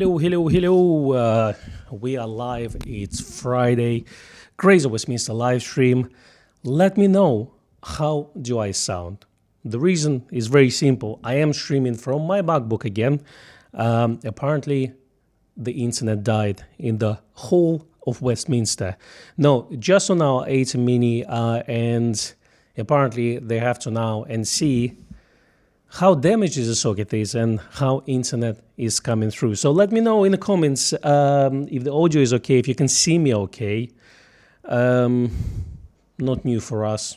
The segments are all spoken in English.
Hello. We are live. It's Friday. Grace of Westminster live stream. Let me know, how do I sound? The reason is very simple. I am streaming from my MacBook again. Apparently, the internet died in the whole of Westminster. No, just on our 80 mini, and apparently they have to now and see how damaged the socket is and how internet is coming through. So let me know in the comments if the audio is okay, if you can see me okay. Not new for us.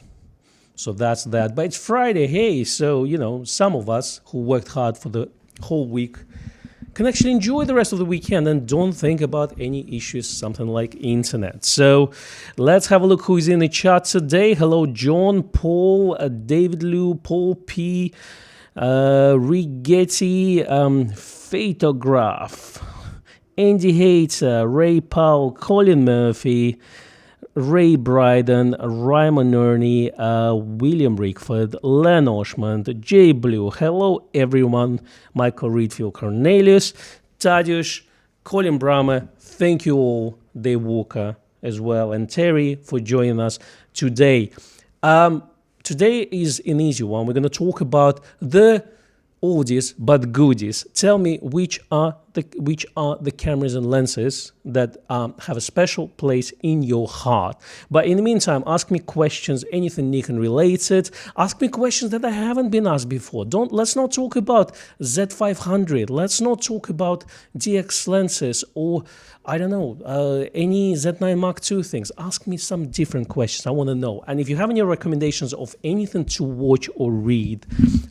So that's that. But it's Friday, hey, so, some of us who worked hard for the whole week can actually enjoy the rest of the weekend and don't think about any issues, something like internet. So let's have a look who is in the chat today. Hello, John, Paul, David Lou, Paul P., Rigetti, Photograph, Andy Hater, Ray Powell, Colin Murphy, Ray Bryden, Raymond Nerney, William Rickford, Len Oshmond, Jay Blue. Hello, everyone. Michael Reedfield, Cornelius, Tadeusz, Colin Brahmer. Thank you all, Dave Walker as well, and Terry for joining us today. Today is an easy one. We're going to talk about the oldies but goodies. Tell me which are the cameras and lenses that have a special place in your heart. But in the meantime, ask me questions, anything Nikon related. Ask me questions that I haven't been asked before. Let's not talk about Z500. Let's not talk about DX lenses or I don't know, any Z9 Mark II things. Ask me some different questions. I want to know. And if you have any recommendations of anything to watch or read,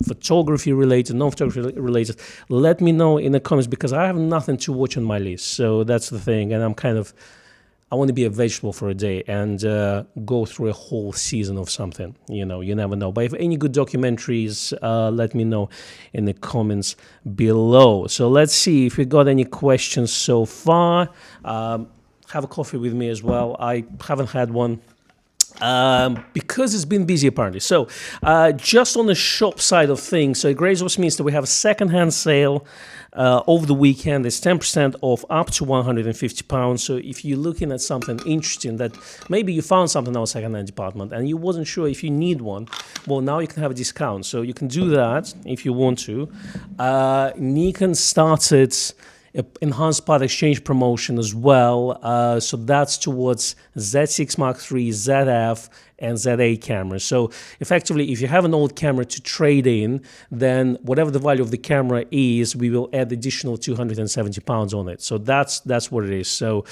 photography related, non-photography related, let me know in the comments because I have nothing to watch on my list. So that's the thing. And I want to be a vegetable for a day and go through a whole season of something. You never know. But if any good documentaries, let me know in the comments below. So let's see if we got any questions so far. Have a coffee with me as well. I haven't had one. Because it's been busy apparently. So just on the shop side of things, so at Grace Westminster we have a second-hand sale over the weekend. There's 10% off up to £150. So if you're looking at something interesting that maybe you found something in our second-hand department and you wasn't sure if you need one, well, now you can have a discount. So you can do that if you want to. Nikon started enhanced part exchange promotion as well. So that's towards Z6 Mark III, ZF, and ZA cameras. So effectively, if you have an old camera to trade in, then whatever the value of the camera is, we will add additional £270 on it. So that's what it is. So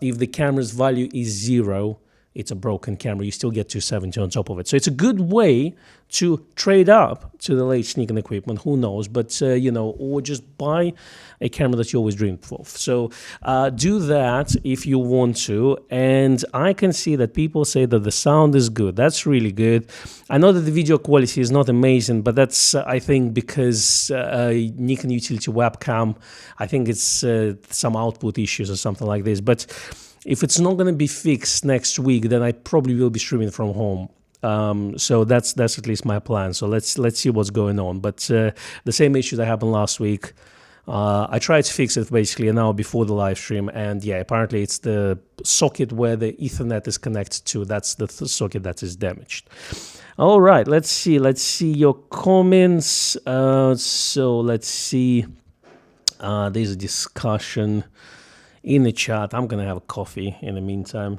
if the camera's value is zero, it's a broken camera, you still get 270 on top of it. So it's a good way to trade up to the latest Nikon equipment, who knows, but, or just buy a camera that you always dreamed of. So do that if you want to. And I can see that people say that the sound is good. That's really good. I know that the video quality is not amazing, but that's, I think, because Nikon utility webcam, I think it's some output issues or something like this. But if it's not going to be fixed next week, then I probably will be streaming from home. So that's at least my plan. So let's see what's going on. But the same issue that happened last week, I tried to fix it basically an hour before the live stream. And yeah, apparently it's the socket where the Ethernet is connected to. That's the socket that is damaged. All right, let's see your comments. So let's see. There's a discussion in the chat. I'm gonna have a coffee in the meantime.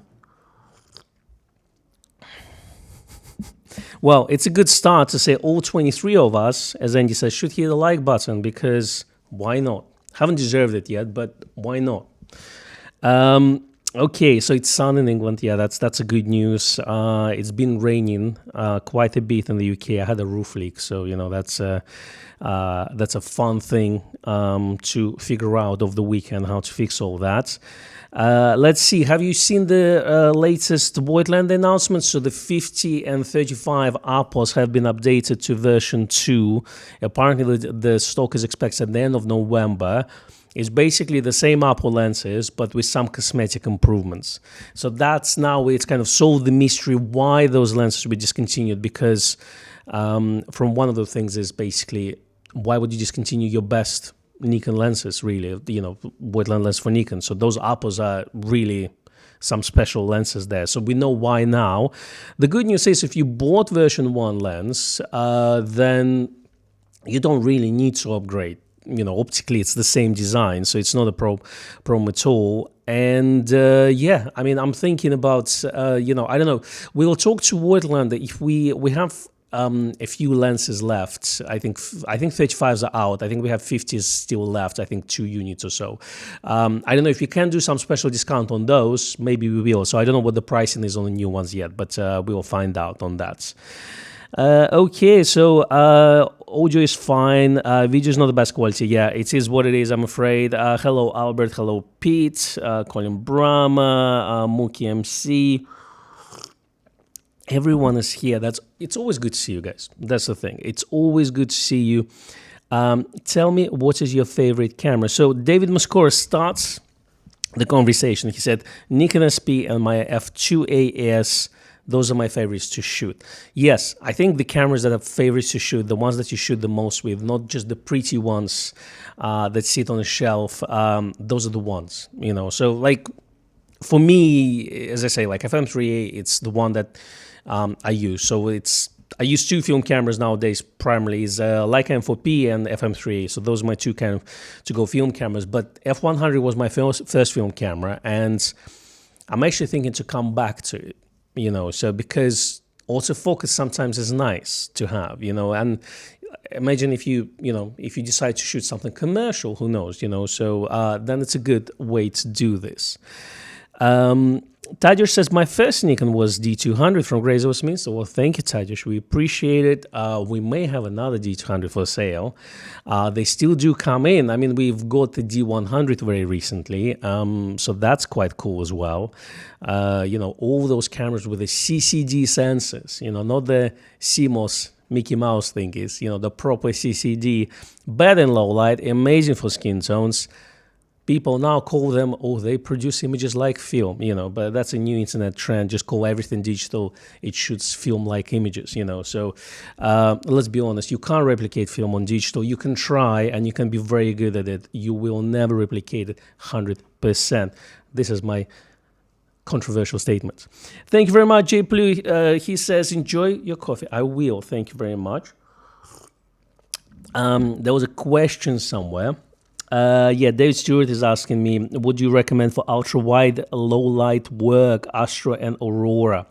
Well, it's a good start to say all 23 of us, as Andy says, should hit the like button because why not? Haven't deserved it yet, but why not? Okay, so it's sun in England. Yeah, that's a good news. It's been raining quite a bit in the UK. I had a roof leak, so that's a fun thing to figure out of the weekend how to fix all that. Let's see. Have you seen the latest Voigtlander announcements? So the 50 and 35 APOS have been updated to version 2. Apparently, the stock is expected at the end of November. It's basically the same Apple lenses, but with some cosmetic improvements. So that's now it's kind of solved the mystery why those lenses were discontinued, because from one of the things is basically, why would you discontinue your best Nikon lenses, really, Voigtlander lens for Nikon. So those apples are really some special lenses there. So we know why now. The good news is if you bought version 1 lens, then you don't really need to upgrade. Optically it's the same design, so it's not a problem at all. And yeah, I mean, I'm thinking about, I don't know, we'll talk to Voigtlander if we have a few lenses left. I think 35s are out. I think we have 50s still left. I think 2 units or so. I don't know if you can do some special discount on those. Maybe we will. So I don't know what the pricing is on the new ones yet, but we will find out on that. Okay, so audio is fine. Video is not the best quality. Yeah, it is what it is, I'm afraid. Hello, Albert. Hello, Pete. Colin Brahma. Mookie MC. Everyone is here. It's always good to see you guys. That's the thing. It's always good to see you. Tell me, what is your favorite camera? So David Mascora starts the conversation. He said, Nikon SP and my f2AS, those are my favorites to shoot. Yes, I think the cameras that are favorites to shoot, the ones that you shoot the most with, not just the pretty ones that sit on a shelf, those are the ones, So like, for me, as I say, like FM3A, it's the one that I use. So I use 2 film cameras nowadays. Primarily is Leica M4P and FM3A. So those are my 2 kind of to-go film cameras. But F100 was my first film camera, and I'm actually thinking to come back to it. So because autofocus sometimes is nice to have. And imagine if you decide to shoot something commercial, who knows? So then it's a good way to do this. Tajush says, my first Nikon was D200 from Grays Westminster. Well, thank you, Tajush. We appreciate it. We may have another D200 for sale. They still do come in. I mean, we've got the D100 very recently, so that's quite cool as well. All those cameras with the CCD sensors, not the CMOS Mickey Mouse thingies, the proper CCD, bad in low light, amazing for skin tones. People now call them, they produce images like film, but that's a new internet trend. Just call everything digital. It shoots film-like images, So let's be honest, you can't replicate film on digital. You can try, and you can be very good at it. You will never replicate it 100%. This is my controversial statement. Thank you very much, J. Blue. He says, enjoy your coffee. I will. Thank you very much. There was a question somewhere. Dave Stewart is asking me, would you recommend for ultra-wide, low-light work, Astro and Aurora?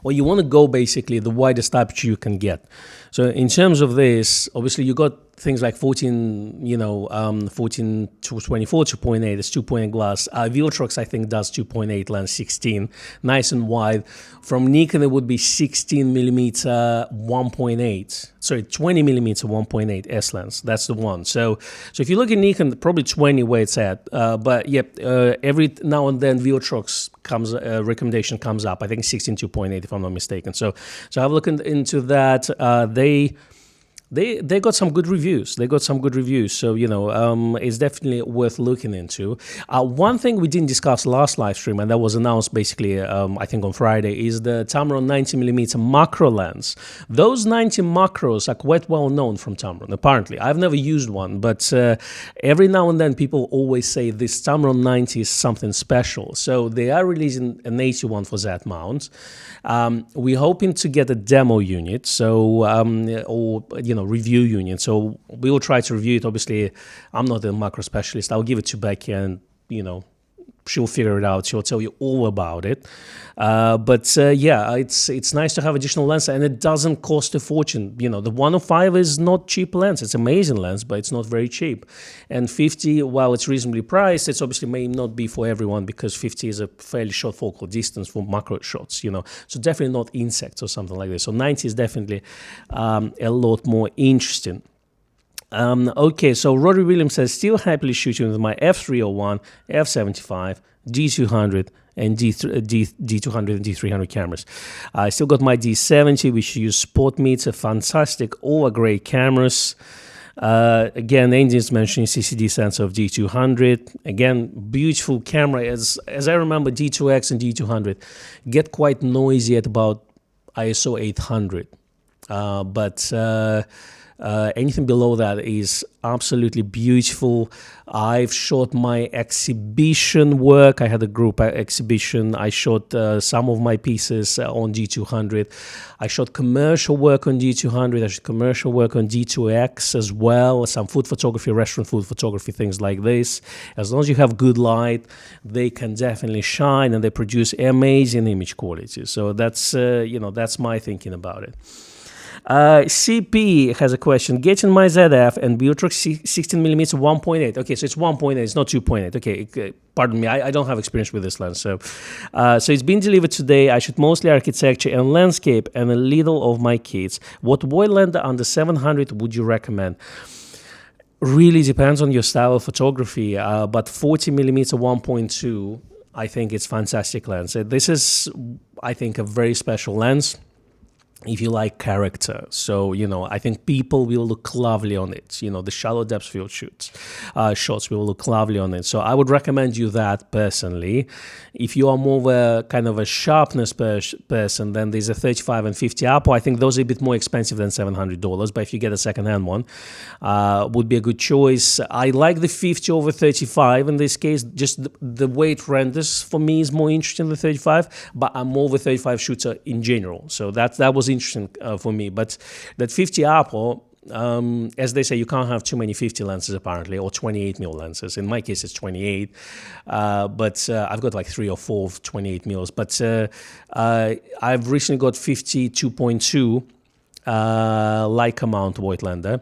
Well, you want to go basically the widest aperture you can get. So in terms of this, obviously you got things like 14 to 24, 2.8, it's 2.8 glass. Viltrox, I think, does 2.8 lens, 16, nice and wide. From Nikon, it would be 16 millimeter 1.8. Sorry, 20 millimeter 1.8 S lens. That's the one. So if you look at Nikon, probably 20 where it's at. But yeah, every now and then Viltrox recommendation comes up. I think 16 2.8 if I'm not mistaken. So have a look into that. They got some good reviews. So, it's definitely worth looking into. One thing we didn't discuss last live stream, and that was announced basically, I think on Friday, is the Tamron 90mm macro lens. Those 90 macros are quite well known from Tamron, apparently. I've never used one, but every now and then people always say this Tamron 90 is something special. So they are releasing an 81 for that mount. We're hoping to get a demo unit, review unit. So we will try to review it. Obviously, I'm not a macro specialist. I'll give it to Becky and, she'll figure it out. She'll tell you all about it. It's nice to have additional lens, and it doesn't cost a fortune. The 105 is not cheap lens. It's amazing lens, but it's not very cheap. And 50, while it's reasonably priced, it's obviously may not be for everyone because 50 is a fairly short focal distance for macro shots, So definitely not insects or something like this. So 90 is definitely a lot more interesting. Okay, so Rodri Williams says, still happily shooting with my f301, f75, D200, and D200 and D300 cameras. I still got my D70, which use spot meter, fantastic, all are great cameras. Again, Andy's mentioning CCD sensor of D200. Again, beautiful camera. As I remember, D2X and D200 get quite noisy at about ISO 800. Anything below that is absolutely beautiful. I've shot my exhibition work. I had a group exhibition. I shot some of my pieces on D200. I shot commercial work on D200. I shot commercial work on D2X as well. Some food photography, restaurant food photography, things like this. As long as you have good light, they can definitely shine, and they produce amazing image quality. So that's that's my thinking about it. CP has a question. Getting my ZF and Biotrix 16mm 1.8. Okay, so it's 1.8. It's not 2.8. Okay, pardon me. I don't have experience with this lens. So it's been delivered today. I shoot mostly architecture and landscape and a little of my kids. What Voigtlander under 700 would you recommend? Really depends on your style of photography. But 40mm 1.2, I think it's fantastic lens. This is, I think, a very special lens if you like character. So, I think people will look lovely on it. The shallow depth field shots will look lovely on it. So I would recommend you that personally. If you are more of a kind of a sharpness person, then there's a 35 and 50 Apo. I think those are a bit more expensive than $700, but if you get a second-hand one, would be a good choice. I like the 50 over 35 in this case. Just the way it renders for me is more interesting than 35, but I'm more of a 35 shooter in general. So that was interesting for me. But that 50 Apo, as they say, you can't have too many 50 lenses apparently, or 28mm lenses. In my case, it's 28, but I've got like 3 or 4 of 28mm. But I've recently got 52.2 Leica mount Voigtlander.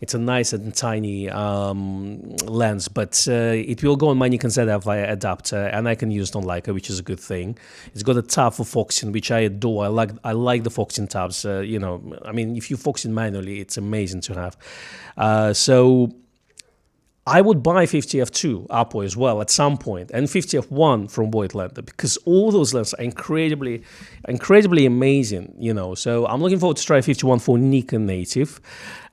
It's a nice and tiny lens, but it will go on my Nikon ZF via adapter, and I can use it on Leica, which is a good thing. It's got a tab for focusing, which I adore. I like the focusing tabs. I mean, if you focus in manually, it's amazing to have. So I would buy 50f2 Apo as well at some point, and 50f1 from Voigtlander, because all those lenses are incredibly amazing, So I'm looking forward to try 51 for Nikon native.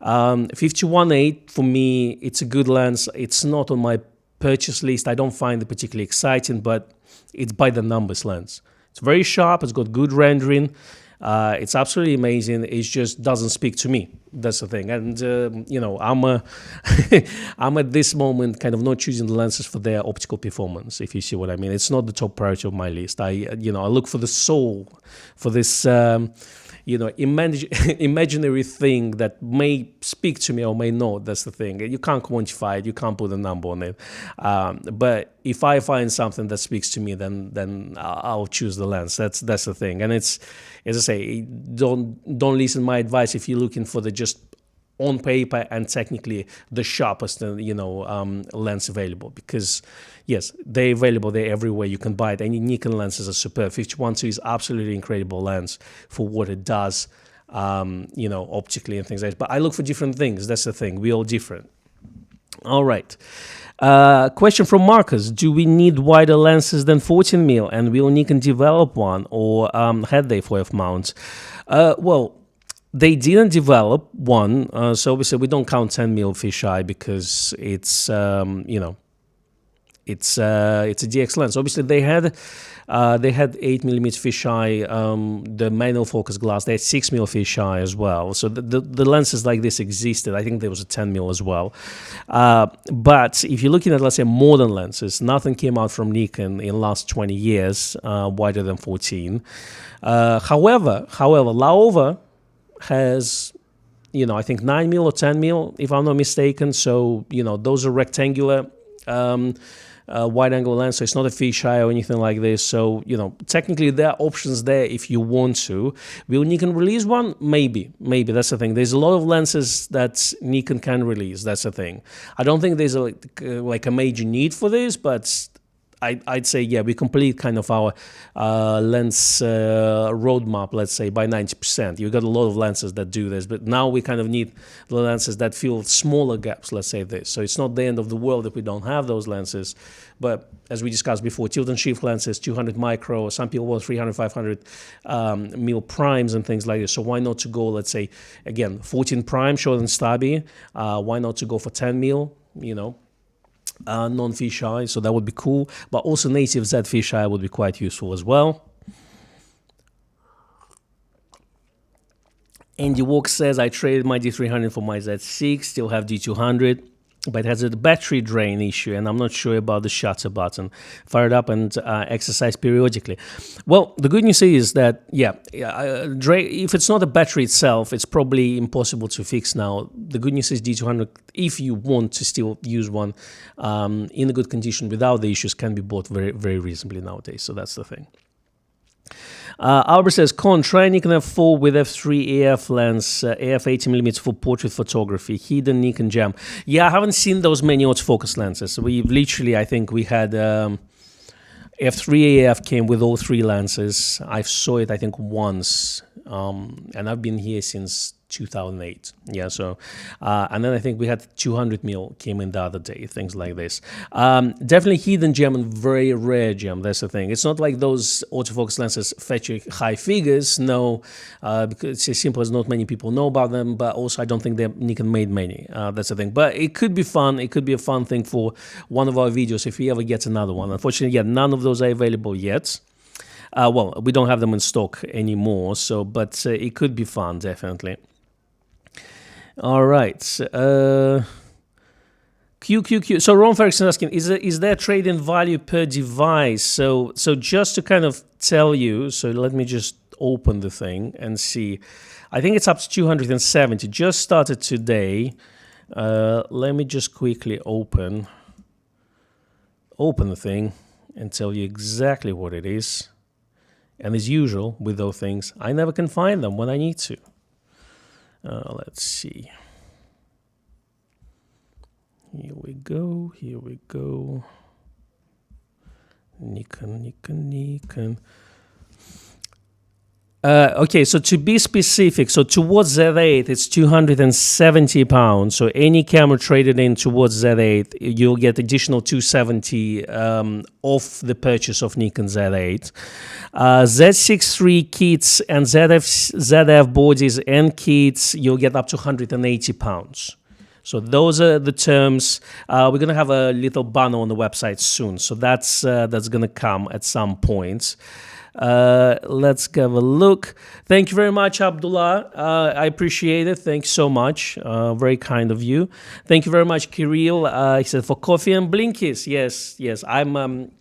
51.8 for me, it's a good lens. It's not on my purchase list. I don't find it particularly exciting, but it's by the numbers lens. It's very sharp. It's got good rendering. It's absolutely amazing. It just doesn't speak to me. That's the thing. And, I'm at this moment kind of not choosing the lenses for their optical performance, if you see what I mean. It's not the top priority of my list. I look for the soul, for this, imaginary thing that may speak to me or may not. That's the thing. You can't quantify it. You can't put a number on it. But if I find something that speaks to me, then I'll choose the lens. That's the thing. And it's, as I say, don't listen to my advice if you're looking for the just on paper and technically the sharpest lens available, because yes, they're available, they're everywhere, you can buy it. Any Nikon lenses are superb. 51.2 is absolutely incredible lens for what it does, optically and things like that. But I look for different things. That's the thing. We're all different. All right. Question from Marcus. Do we need wider lenses than 14mm, and will Nikon develop one, or had they for f-mounts? Well, they didn't develop one, so obviously we don't count 10mm fisheye because it's it's a DX lens. Obviously they had 8mm fisheye, the manual focus glass. They had 6mm fisheye as well. So the lenses like this existed. I think there was a 10mm as well. But if you're looking at, let's say, modern lenses, nothing came out from Nikon in the last 20 years wider than 14. However, Laowa has, I think 9mm or 10mm, if I'm not mistaken. So, those are rectangular wide-angle lens, so it's not a fisheye or anything like this. So, technically there are options there if you want to. Will Nikon release one? Maybe. That's the thing. There's a lot of lenses that Nikon can release. That's the thing. I don't think there's a major need for this, but I'd say, yeah, we complete kind of our lens roadmap, let's say, by 90%. You've got a lot of lenses that do this, but now we kind of need the lenses that fill smaller gaps, let's say this. So it's not the end of the world if we don't have those lenses. But as we discussed before, tilt and shift lenses, 200 micro, some people want 300, 500 mil primes and things like this. So why not to go, let's say, again, 14 prime, short and stubby. Why not to go for 10 mil, non-fisheye, so that would be cool. But also native Z fisheye would be quite useful as well. Andy Walk says, I traded my D300 for my Z6, still have D200, but it has a battery drain issue, and I'm not sure about the shutter button. Fire it up and exercise periodically. Well, the good news is that, if it's not the battery itself, it's probably impossible to fix now. The good news is D200, if you want to still use one in a good condition without the issues, can be bought very, very reasonably nowadays. So that's the thing. Albert says, Con, try Nikon F4 with f3 AF lens, AF 80mm for portrait photography, hidden Nikon gem. Yeah, I haven't seen those many autofocus lenses. We literally, I think we had F3 AF came with all three lenses. I saw it, I think, once, and I've been here since 2008. Yeah, so and then I think we had 200mm came in the other day, things like this. Definitely hidden gem and very rare gem. That's the thing. It's not like those autofocus lenses fetch you high figures. No, because it's as simple as not many people know about them. But also, I don't think that Nikon made many. That's the thing. But it could be fun. It could be a fun thing for one of our videos if we ever get another one. Unfortunately, yeah, none of those are available yet. Well, we don't have them in stock anymore. So, but it could be fun, definitely. All right. QQQ. So Ron Ferguson asking, is there trade-in value per device? So just to kind of tell you, so let me just open the thing and see. I think it's up to 270. Just started today. Let me just quickly open the thing and tell you exactly what it is. And as usual with those things, I never can find them when I need to. Let's see. Here we go. Nikon. Okay, so to be specific, so towards Z8, it's £270. So any camera traded in towards Z8, you'll get additional $270 off the purchase of Nikon Z8. Z6 III kits and ZF bodies and kits, you'll get up to £180. So those are the terms. We're going to have a little banner on the website soon. So that's going to come at some point. Let's have a look. Thank you very much, Abdullah. I appreciate it. Thanks so much. Very kind of you. Thank you very much, Kirill. He said for coffee and blinkies. Yes. I'm.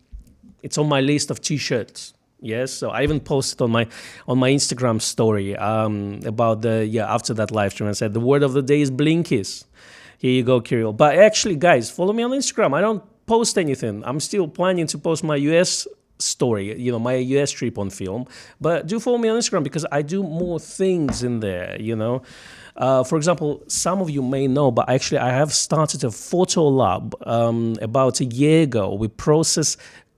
It's on my list of T-shirts. Yes, so I even posted on my Instagram story about after that live stream. I said the word of the day is blinkies. Here you go, Kirill. But actually, guys, follow me on Instagram. I don't post anything. I'm still planning to post my US story, my US trip on film. But do follow me on Instagram because I do more things in there, For example, some of you may know, but actually I have started a photo lab about a year ago. We process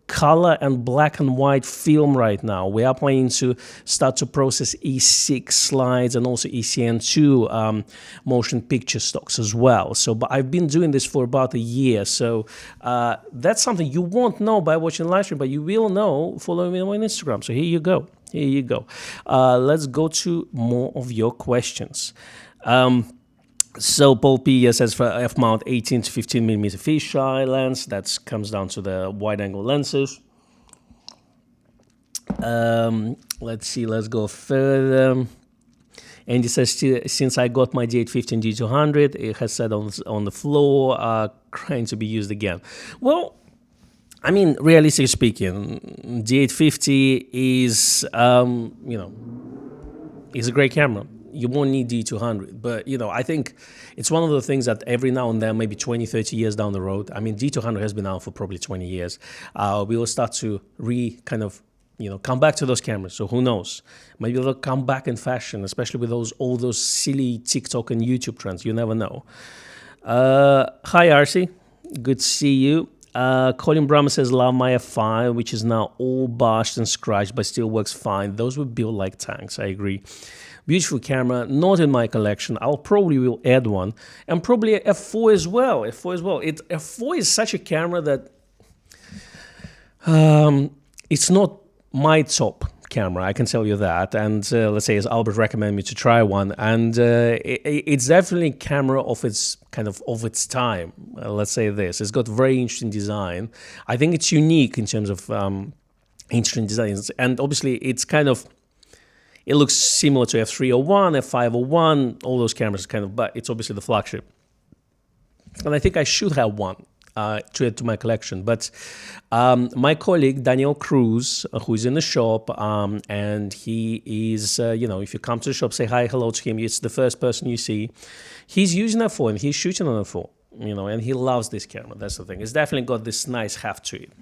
color and black and white film right now. We are planning to start to process E6 slides and also ECN2 motion picture stocks as well. So, but I've been doing this for about a year. So that's something you won't know by watching live stream, but you will know following me on Instagram. So here you go. Let's go to more of your questions. So Paul P says for f-mount 18 to 15mm fisheye lens, that comes down to the wide-angle lenses. Let's see, let's go further. And he says, since I got my D850 and D200, it has sat on the floor, trying to be used again. Well, I mean, realistically speaking, D850 is, is a great camera. You won't need D200, but I think it's one of the things that every now and then, maybe 20, 30 years down the road, I mean, D200 has been out for probably 20 years. We will start to come back to those cameras. So who knows? Maybe they'll come back in fashion, especially with all those silly TikTok and YouTube trends. You never know. Hi, RC. Good to see you. Colin Brahma says, love my F5, which is now all bashed and scratched, but still works fine. Those were built like tanks. I agree. Beautiful camera, not in my collection. I'll probably will add one, and probably a F4 as well. F4 is such a camera that it's not my top camera. I can tell you that. And let's say, as Albert recommended me to try one, and it's definitely a camera of its time. Let's say this. It's got very interesting design. I think it's unique in terms of interesting designs, and obviously it's kind of. It looks similar to f301, f501, all those cameras kind of, but it's obviously the flagship. And I think I should have one to add to my collection. But my colleague, Daniel Cruz, who's in the shop, and he is, if you come to the shop, say hi, hello to him, it's the first person you see. He's using a phone, he's shooting on a phone, and he loves this camera. That's the thing. It's definitely got this nice heft to it.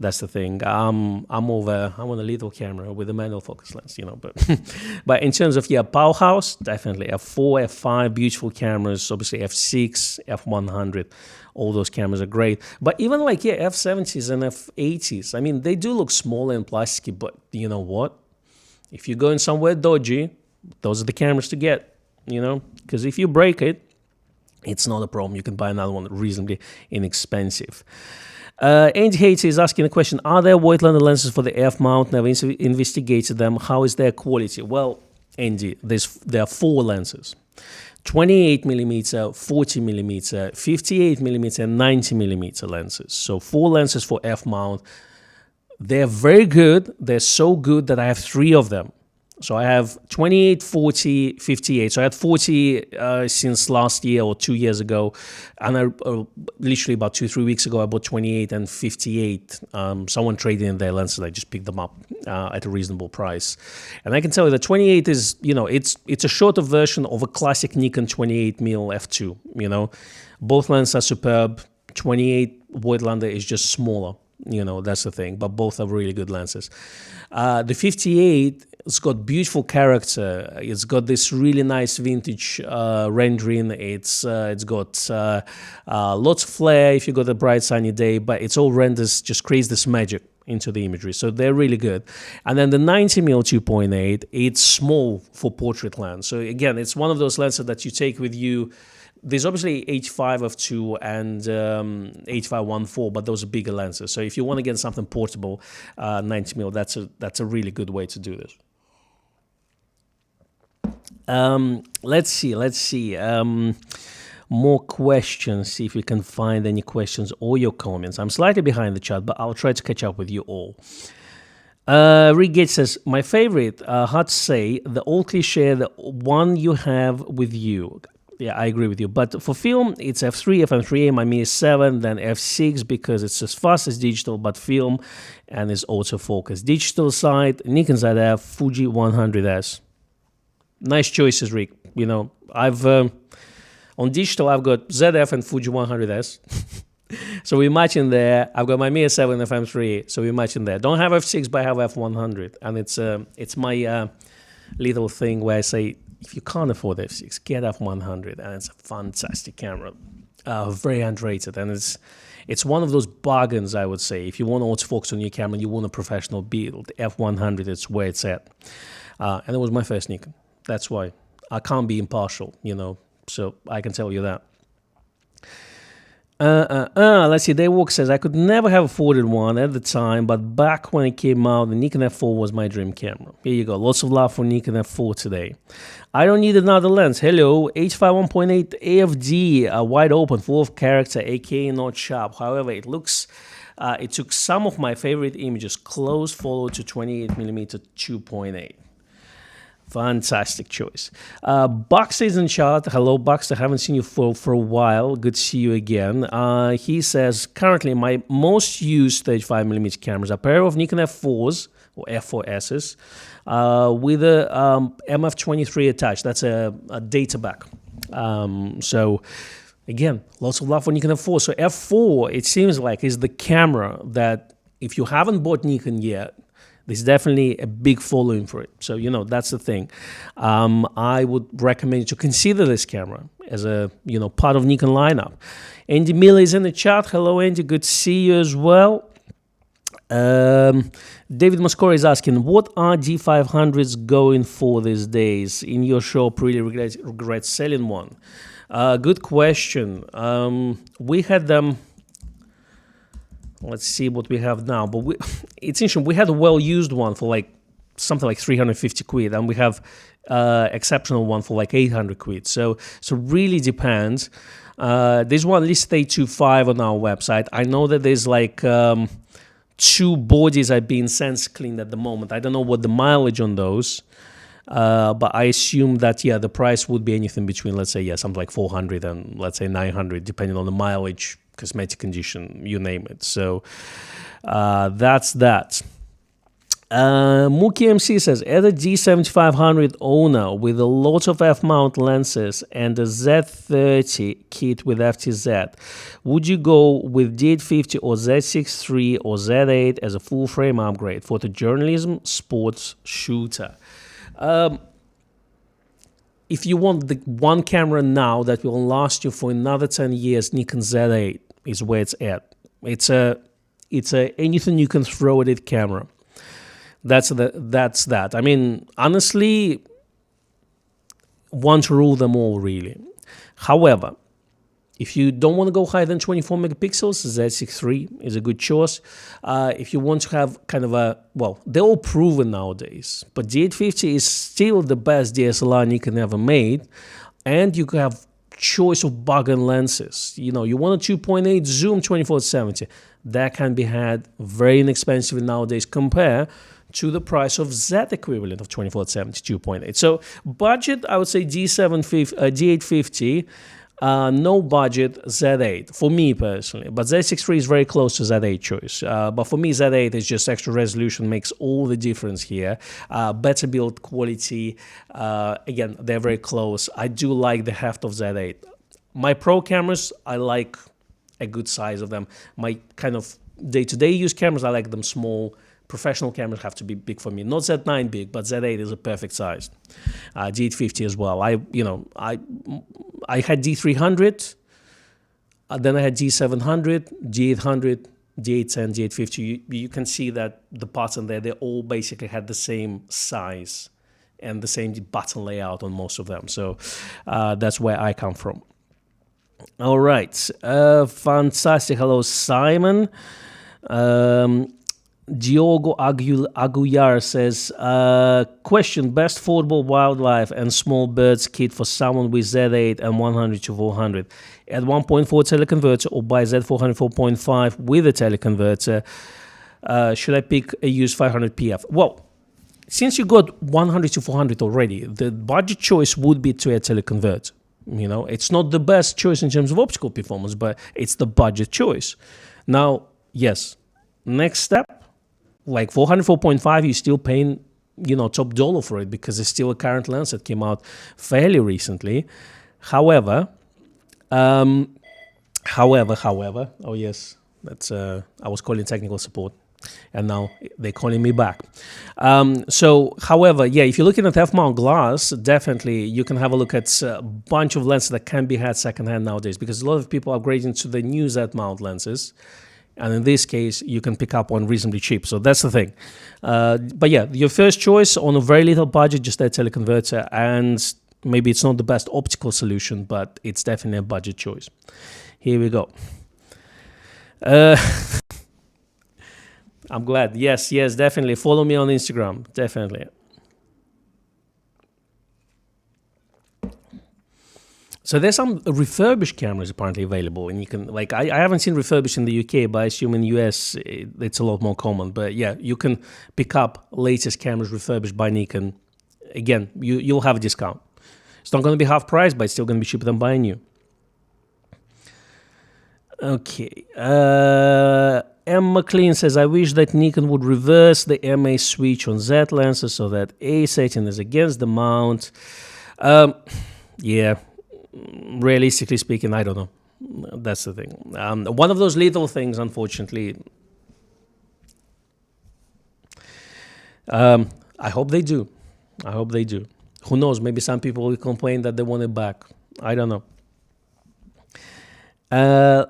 That's the thing. I'm on a little camera with a manual focus lens, but in terms of powerhouse, definitely f4, f5, beautiful cameras. Obviously f6, f100, all those cameras are great. But even f70s and f80s, I mean, they do look small and plasticky. But you know what? If you're going somewhere dodgy, those are the cameras to get. Because if you break it, it's not a problem. You can buy another one reasonably inexpensive. Andy Hates is asking a question: are there Voigtlander lenses for the F mount? Never investigated them. How is their quality? Well, Andy, there are 4 lenses: 28mm, 40mm, 58mm, and 90mm lenses. So 4 lenses for F mount. They're very good. They're so good that I have 3 of them. So I have 28, 40, 58. So I had 40 since last year or 2 years ago. And I literally about 2-3 weeks ago, I bought 28 and 58. Someone traded in their lenses. I just picked them up at a reasonable price. And I can tell you that 28 is, it's a shorter version of a classic Nikon 28mm f2. Both lenses are superb. 28 Voigtlander is just smaller. That's the thing. But both are really good lenses. The 58, it's got beautiful character. It's got this really nice vintage rendering. It's got lots of flare if you got a bright sunny day, but it's all renders, just creates this magic into the imagery. So they're really good. And then the 90mm 2.8, it's small for portrait lens. So again, it's one of those lenses that you take with you. There's obviously H5 f2 and H5 1.4, but those are bigger lenses. So if you want to get something portable, 90mm, that's a really good way to do this. Let's see. More questions. See if we can find any questions or your comments. I'm slightly behind the chat, but I'll try to catch up with you all. Rick Gates says, my favorite, hard to say, the old cliche, the one you have with you. Yeah, I agree with you. But for film, it's f3, FM3A, my Mi 7, then f6 because it's as fast as digital, but film and is autofocus. Digital side, Nikon ZF, Fuji 100S. Nice choices, Rick. I've on digital, I've got ZF and Fuji 100S. So we match in there. I've got my Mi 7 FM3, so we match in there. Don't have f6, but I have f100. And it's my little thing where I say, if you can't afford f6, get f100, and it's a fantastic camera, very underrated, and it's one of those bargains, I would say. If you want autofocus on your camera, and you want a professional build, f100 is where it's at, and it was my first Nikon. That's why I can't be impartial, so I can tell you that. Let's see. Daywalk says, I could never have afforded one at the time, but back when it came out, the Nikon F4 was my dream camera. Here you go. Lots of love for Nikon F4 today. I don't need another lens. Hello. H5 1.8 AFD, wide open, full of character, aka not sharp. However, it looks... it took some of my favorite images, close follow to 28mm 2.8. Fantastic choice. Buxter is in chat. Hello, Buxter. Haven't seen you for a while. Good to see you again. He says, currently my most used 35mm cameras are a pair of Nikon F4s or F4Ss with a MF23 attached. That's a data back. So again, lots of love for Nikon F4. So F4, it seems like, is the camera that if you haven't bought Nikon yet, there's definitely a big following for it. So, that's the thing. I would recommend you to consider this camera as a, part of Nikon lineup. Andy Miller is in the chat. Hello, Andy. Good to see you as well. David Moscori is asking, what are D500s going for these days? In your shop, really regret selling one. Good question. We had them... Let's see what we have now. But it's interesting. We had a well-used one for something like 350 quid, and we have exceptional one for 800 quid. So really depends. There's one listed 825 on our website. I know that there's 2 bodies are being sense cleaned at the moment. I don't know what the mileage on those. But I assume that, yeah, the price would be anything between, let's say, yeah, something like 400 and let's say 900, depending on the mileage, cosmetic condition, you name it. So that's that. Mookie MC says, as a D7500 owner with a lot of f-mount lenses and a Z30 kit with FTZ, would you go with D850 or Z6 III or Z8 as a full frame upgrade? Photojournalism, sports, shooter. If you want the one camera now that will last you for another 10 years, Nikon Z8 is where it's at. It's a anything you can throw at it camera. That's that. I mean, honestly, want to rule them all, really. However, if you don't want to go higher than 24 megapixels, Z6 III is a good choice. If you want to have kind of a, well, they're all proven nowadays, but D850 is still the best DSLR Nikon ever made, and you can have choice of bargain lenses. You know, you want a 2.8 zoom 24-70. That can be had very inexpensive nowadays compared to the price of Z equivalent of 24-70 2.8. So budget, I would say D850, no budget Z8 for me personally. But Z6 III is very close to Z8 choice. But for me, Z8 is just extra resolution, makes all the difference here. Better build quality. Again, they're very close. I do like the heft of Z8. My pro cameras, I like a good size of them. My kind of day-to-day use cameras, I like them small. Professional cameras have to be big for me. Not Z9 big, but Z8 is a perfect size. D850 as well. I had D300, then I had D700, D800, D810, D850. You can see that the parts in there, they all basically had the same size and the same button layout on most of them. So that's where I come from. All right. Fantastic. Hello, Simon. Diogo Aguiar says, question, best foldable wildlife and small birds kit for someone with Z8 and 100 to 400. At 1.4 teleconverter or buy Z400 4.5 with a teleconverter. Should I pick a used 500 PF? Well, since you got 100 to 400 already, the budget choice would be to a teleconverter. You know, it's not the best choice in terms of optical performance, but it's the budget choice. Now, yes, next step, like 400 4.5, you're still paying, you know, top dollar for it because it's still a current lens that came out fairly recently. However, oh yes, that's I was calling technical support, and now they're calling me back. However, yeah, if you're looking at f-mount glass, definitely you can have a look at a bunch of lenses that can be had secondhand nowadays because a lot of people are upgrading to the new Z-mount lenses. And in this case, you can pick up one reasonably cheap. So that's the thing. But yeah, your first choice on a very little budget, just a teleconverter. And maybe it's not the best optical solution, but it's definitely a budget choice. Here we go. I'm glad. Yes, definitely. Follow me on Instagram. Definitely. So there's some refurbished cameras apparently available, and you can, like, I haven't seen refurbished in the UK, but I assume in the US it's a lot more common. But yeah, you can pick up latest cameras refurbished by Nikon. Again, you'll have a discount. It's not going to be half price, but it's still going to be cheaper than buying new. Okay. M. McLean says, I wish that Nikon would reverse the MA switch on Z lenses so that A setting is against the mount. Yeah. Realistically speaking, I don't know. That's the thing. One of those little things, unfortunately. I hope they do. Who knows? Maybe some people will complain that they want it back. I don't know.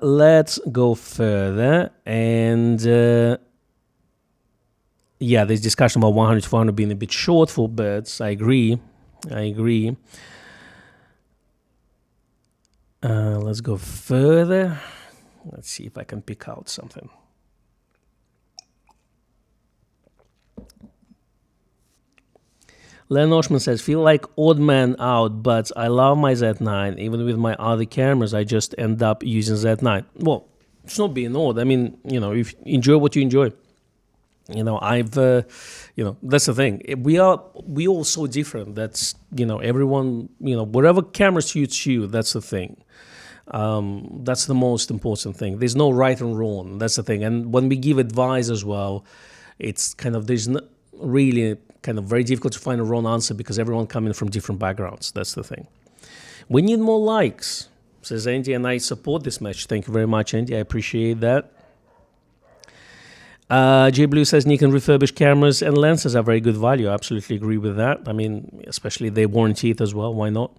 Let's go further. And yeah, there's discussion about 100 to 400 being a bit short for birds. I agree. Let's go further. Let's see if I can pick out something. Len Oshman says, feel like odd man out, but I love my Z9. Even with my other cameras, I just end up using Z9. Well, it's not being odd. I mean, you know, if you enjoy what you enjoy. I've that's the thing. We all so different. That's everyone, whatever camera suits you. That's the thing. That's the most important thing. There's no right and wrong. That's the thing. And when we give advice as well, it's kind of there's not really kind of very difficult to find a wrong answer because everyone coming from different backgrounds. That's the thing. We need more likes, says Andy, and I support this match. Thank you very much, Andy. I appreciate that. J Blue says Nikon refurbished cameras and lenses are very good value. I absolutely agree with that. I mean, especially they're warranted as well. Why not?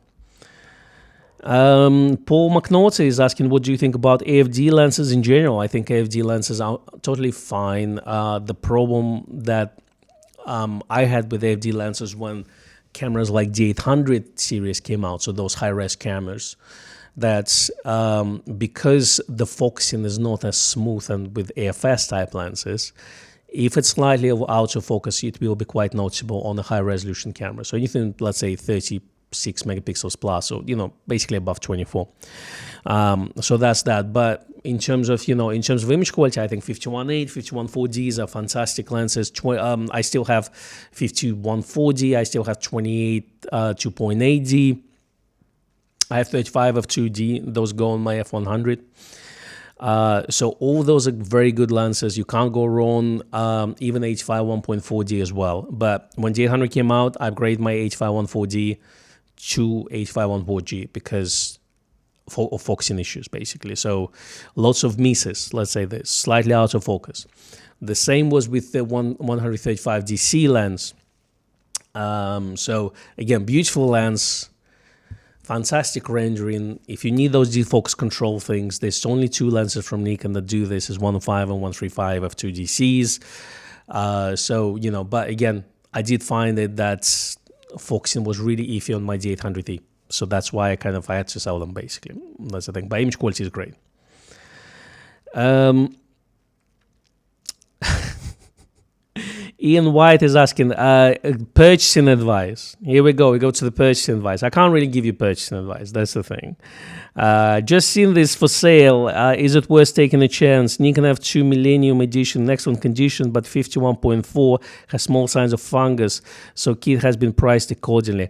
Paul McNaughty is asking, what do you think about AFD lenses in general? I think AFD lenses are totally fine. The problem that I had with AFD lenses when cameras like the 800 series came out, so those high-res cameras, that's because the focusing is not as smooth and with AFS type lenses, if it's slightly out of focus, it will be quite noticeable on a high resolution camera. So anything, let's say 36 megapixels plus, or basically above 24. So that's that. But in terms of image quality, I think 51.8, 51.4Ds are fantastic lenses. I still have 51.4D. I still have 28 2.8D. I have 35 of 2D. Those go on my f100. So all those are very good lenses. You can't go wrong. Even H5 1.4D as well. But when the 800 came out, I upgraded my H5 1.4D to H5 1.4G because of focusing issues, basically. So lots of misses, let's say this, slightly out of focus. The same was with the 135 DC lens. So again, beautiful lens. Fantastic rendering. If you need those defocus control things, there's only two lenses from Nikon that do this, is 105 and 135 f 2 DCs. But again, I did find that focusing was really iffy on my D800E. So that's why I had to sell them, basically. That's the thing. But image quality is great. Ian White is asking, purchasing advice. Here we go. We go to the purchasing advice. I can't really give you purchasing advice. That's the thing. Just seen this for sale. Is it worth taking a chance? Nikon F2 Millennium Edition, excellent condition, but 51.4 has small signs of fungus. So kit has been priced accordingly.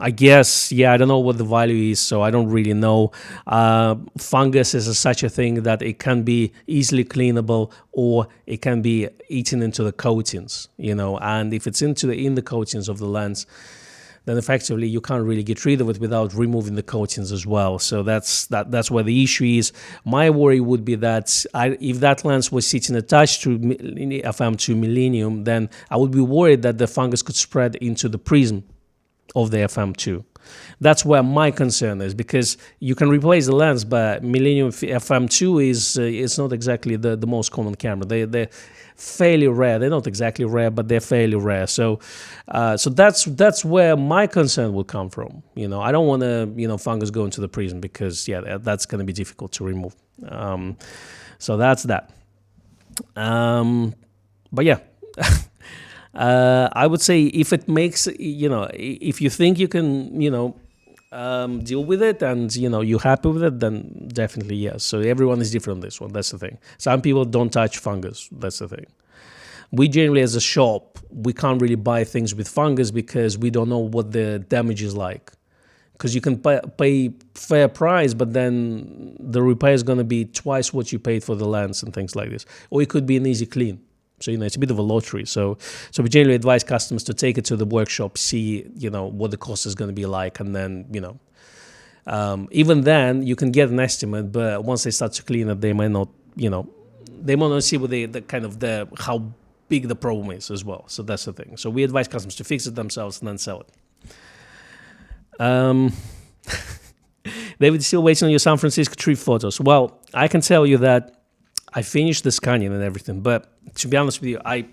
I guess, I don't know what the value is, so I don't really know. Fungus is such a thing that it can be easily cleanable or it can be eaten into the coatings, and if it's in the coatings of the lens, then effectively you can't really get rid of it without removing the coatings as well. So that's where the issue is. My worry would be that if that lens was sitting attached to FM2 Millennium, then I would be worried that the fungus could spread into the prism of the FM2. That's where my concern is, because you can replace the lens, but Millennium FM2 is not exactly the most common camera. They're fairly rare. They're not exactly rare, but they're fairly rare. So that's where my concern will come from. I don't want to fungus go into the prism, because that's going to be difficult to remove. So that's that. But yeah. I would say if it makes, if you think you can, deal with it and, you're happy with it, then definitely yes. So everyone is different on this one. That's the thing. Some people don't touch fungus. That's the thing. We generally, as a shop, we can't really buy things with fungus because we don't know what the damage is like. Because you can pay fair price, but then the repair is going to be twice what you paid for the lens and things like this. Or it could be an easy clean. So, it's a bit of a lottery. So we generally advise customers to take it to the workshop, see, what the cost is going to be like. And then, even then you can get an estimate, but once they start to clean it, they might not, they might not see what how big the problem is as well. So that's the thing. So we advise customers to fix it themselves and then sell it. David, still waiting on your San Francisco trip photos. Well, I can tell you that I finished the scanning and everything, but to be honest with you, I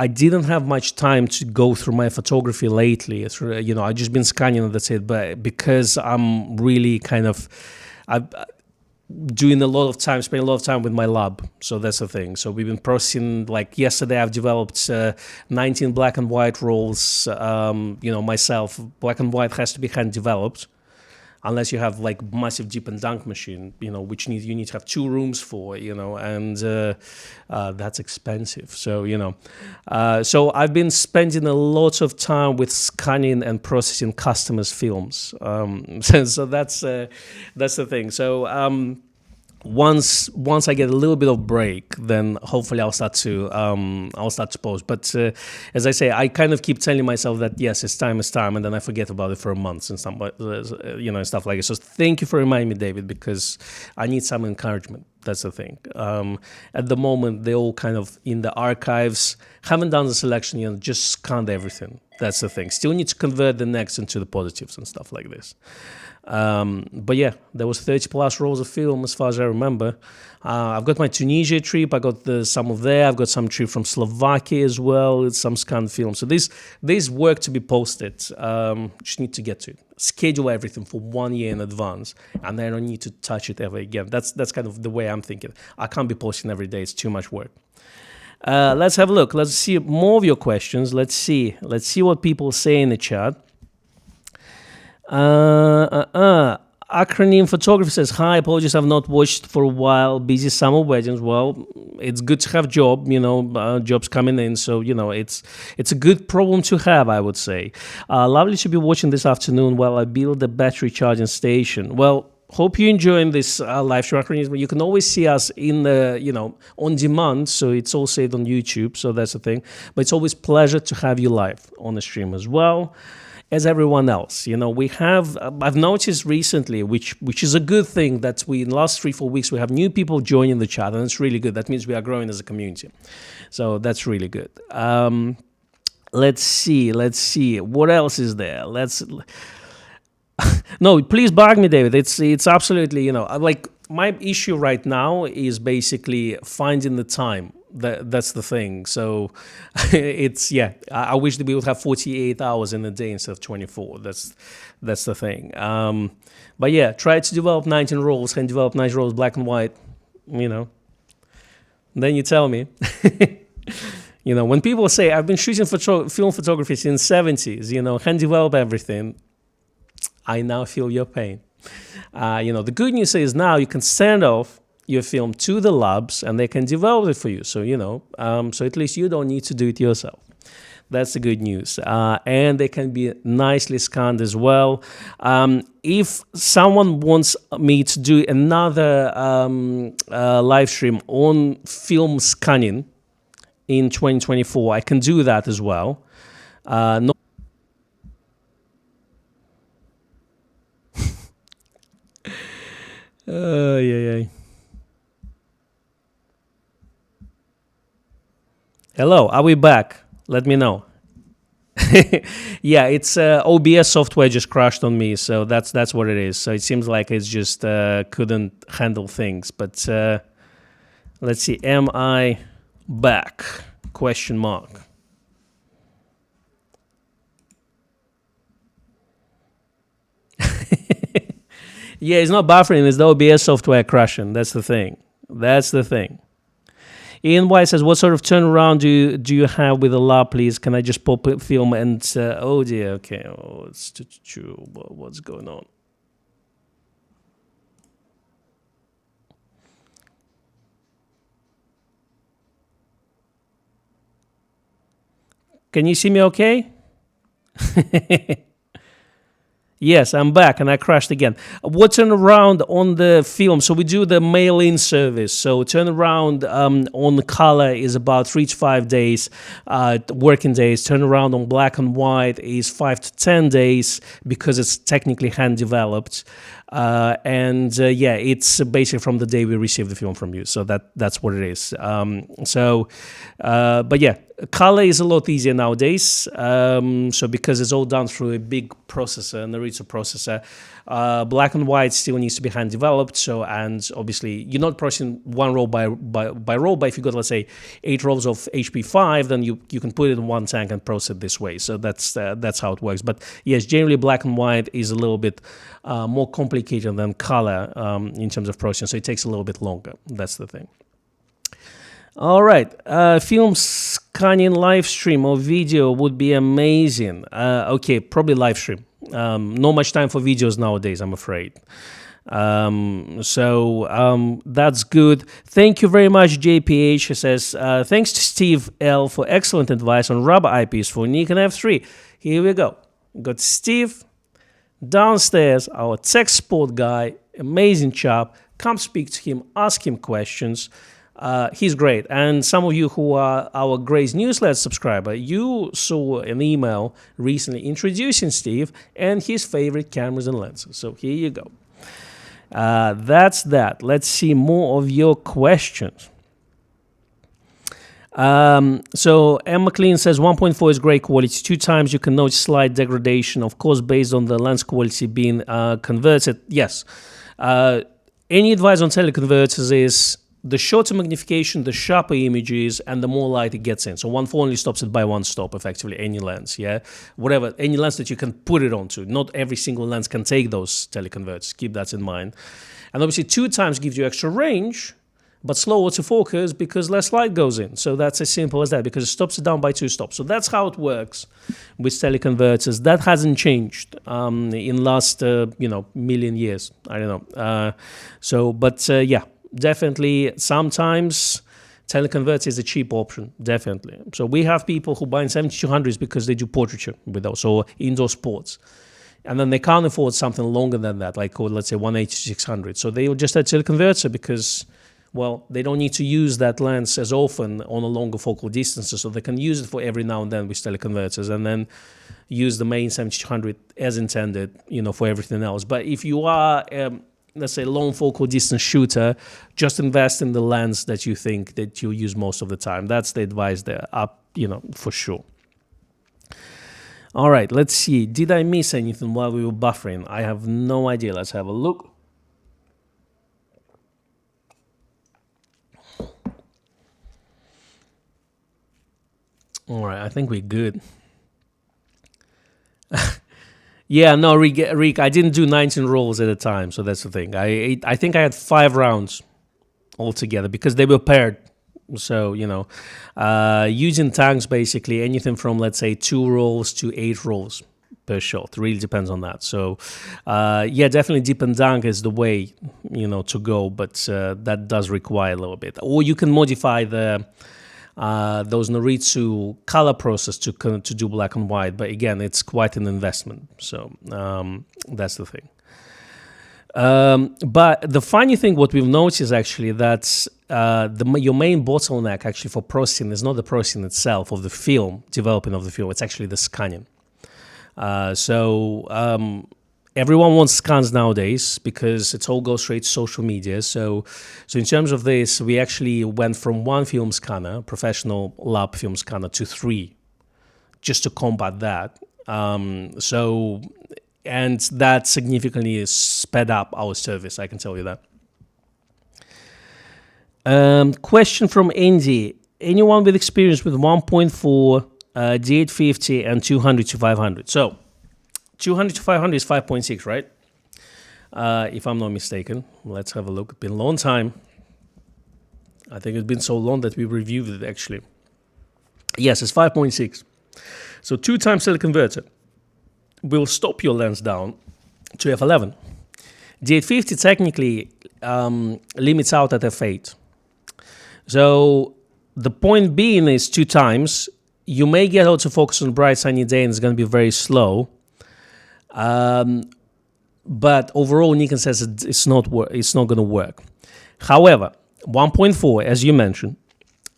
didn't have much time to go through my photography lately. I've just been scanning and that's it. But because I'm really I'm spending a lot of time with my lab. So that's the thing. So we've been processing, like yesterday I've developed 19 black and white rolls, myself. Black and white has to be hand developed. unless you have like massive dip and dunk machine, which you need to have 2 rooms for, and that's expensive. So, so I've been spending a lot of time with scanning and processing customers' films. So that's the thing. So once I get a little bit of break, then hopefully I'll start to post. But as I say, I kind of keep telling myself that yes, it's time, and then I forget about it for a month and stuff, stuff like it. So thank you for reminding me, David, because I need some encouragement. That's the thing. At the moment, they're all kind of in the archives. Haven't done the selection yet. Just scanned everything. That's the thing. Still need to convert the next into the positives and stuff like this. But yeah, there was 30 plus rolls of film as far as I remember. I've got my Tunisia trip. I got some of there. I've got some trip from Slovakia as well. It's some scanned film. So there's work to be posted. Just need to get to it. Schedule everything for 1 year in advance, and then I don't need to touch it ever again. That's kind of the way I'm thinking. I can't be posting every day. It's too much work. Let's have a look. Let's see more of your questions. Let's see what people say in the chat. Acronym Photography says, hi, apologies, I've not watched for a while, busy summer weddings. Well, it's good to have jobs coming in, so it's a good problem to have, I would say. Lovely to be watching this afternoon while I build a battery charging station. Well, hope you're enjoying this live stream. You can always see us in the on demand, so it's all saved on YouTube, so that's the thing. But it's always pleasure to have you live on the stream as well as everyone else. We have, I've noticed recently, which is a good thing, that in the last 3-4 weeks, we have new people joining the chat, and it's really good. That means we are growing as a community. So that's really good. Let's see. What else is there? No, please bug me, David. It's absolutely, like my issue right now is basically finding the time. That's the thing. So I wish that we would have 48 hours in a day instead of 24. That's the thing. But yeah, try to develop 19 rolls, can develop 19 rolls black and white, Then you tell me. When people say, I've been shooting film photography since 70s, can develop everything, I now feel your pain. The good news is now you can send off your film to the labs and they can develop it for you. So, so at least you don't need to do it yourself. That's the good news. And they can be nicely scanned as well. If someone wants me to do another live stream on film scanning in 2024, I can do that as well. Yeah. Hello, are we back? Let me know. Yeah, it's OBS software just crashed on me, so that's what it is. So it seems like it's just couldn't handle things. But let's see, am I back? Question mark. Yeah, it's not buffering, it's the OBS software crashing. That's the thing. Ian White says, what sort of turnaround do you have with the lab, please? Can I just pop it, film and... oh, dear, okay. Oh, it's true. What's going on? Can you see me okay? Yes, I'm back and I crashed again. What turnaround on the film? So we do the mail-in service. So turnaround on the color is about 3 to 5 days, working days. Turnaround on black and white is 5 to 10 days because it's technically hand-developed. Yeah, it's basically from the day we receive the film from you. So that's what it is. But yeah, color is a lot easier nowadays. So because it's all done through a big processor, an Arista processor, black and white still needs to be hand developed. So, and obviously you're not processing one roll by roll, but if you got, let's say, 8 rolls of HP5, then you can put it in one tank and process it this way. So that's how it works. But yes, generally black and white is a little bit more complicated than color in terms of processing. So it takes a little bit longer. That's the thing. All right, film scanning live stream or video would be amazing. Okay, probably live stream. Not much time for videos nowadays, I'm afraid. That's good. Thank you very much, JPH. He says, thanks to Steve L for excellent advice on rubber eyepiece for Nikon F3. Here we go. Got Steve downstairs, our tech support guy, amazing chap. Come speak to him, ask him questions. He's great. And some of you who are our Grace newsletter subscriber, you saw an email recently introducing Steve and his favorite cameras and lenses. So here you go. That's that. Let's see more of your questions. So M. McLean says 1.4 is great quality. 2 times you can notice slight degradation, of course, based on the lens quality being converted. Yes. Any advice on teleconverters is the shorter magnification, the sharper images, and the more light it gets in. So 1.4 only stops it by 1 stop, effectively, any lens, yeah? Whatever, any lens that you can put it onto. Not every single lens can take those teleconverters. Keep that in mind. And obviously 2 times gives you extra range, but slower to focus because less light goes in. So that's as simple as that, because it stops it down by 2 stops. So that's how it works with teleconverters. That hasn't changed in last, million years. I don't know. Yeah. Definitely, sometimes teleconverter is a cheap option, definitely. So we have people who buy 7200s because they do portraiture with those, or indoor sports. And then they can't afford something longer than that, like, let's say, 180-600. So they will just add teleconverter because, well, they don't need to use that lens as often on a longer focal distances, so they can use it for every now and then with teleconverters, and then use the main 7200 as intended, for everything else. But if you are let's say long focal distance shooter, just invest in the lens that you think that you'll use most of the time. That's the advice there, for sure. All right, let's see. Did I miss anything while we were buffering? I have no idea. Let's have a look. All right, I think we're good. Yeah, no, Rick, I didn't do 19 rolls at a time, so that's the thing. I think I had 5 rounds altogether because they were paired. So, using tanks, basically anything from, let's say, 2 rolls to 8 rolls per shot. Really depends on that. So, definitely dip and dunk is the way, to go, but that does require a little bit. Or you can modify those Noritsu color process to do black and white, but again, it's quite an investment. So that's the thing. But the funny thing, what we've noticed actually, that your main bottleneck actually for processing is not the processing itself of the film, developing of the film. It's actually the scanning. Everyone wants scans nowadays because it all goes straight to social media. So in terms of this, we actually went from 1 film scanner, professional lab film scanner, to 3, just to combat that. And that significantly sped up our service, I can tell you that. Question from Andy. Anyone with experience with 1.4, D850 and 200 to 500? So 200 to 500 is 5.6, right? If I'm not mistaken. Let's have a look. It's been a long time. I think it's been so long that we reviewed it, actually. Yes, it's 5.6. So 2 times teleconverter will stop your lens down to f11. D850 technically limits out at f8. So the point being is 2 times. You may get autofocus on a bright sunny day and it's going to be very slow. But overall, Nikon says it's not going to work. However, 1.4, as you mentioned,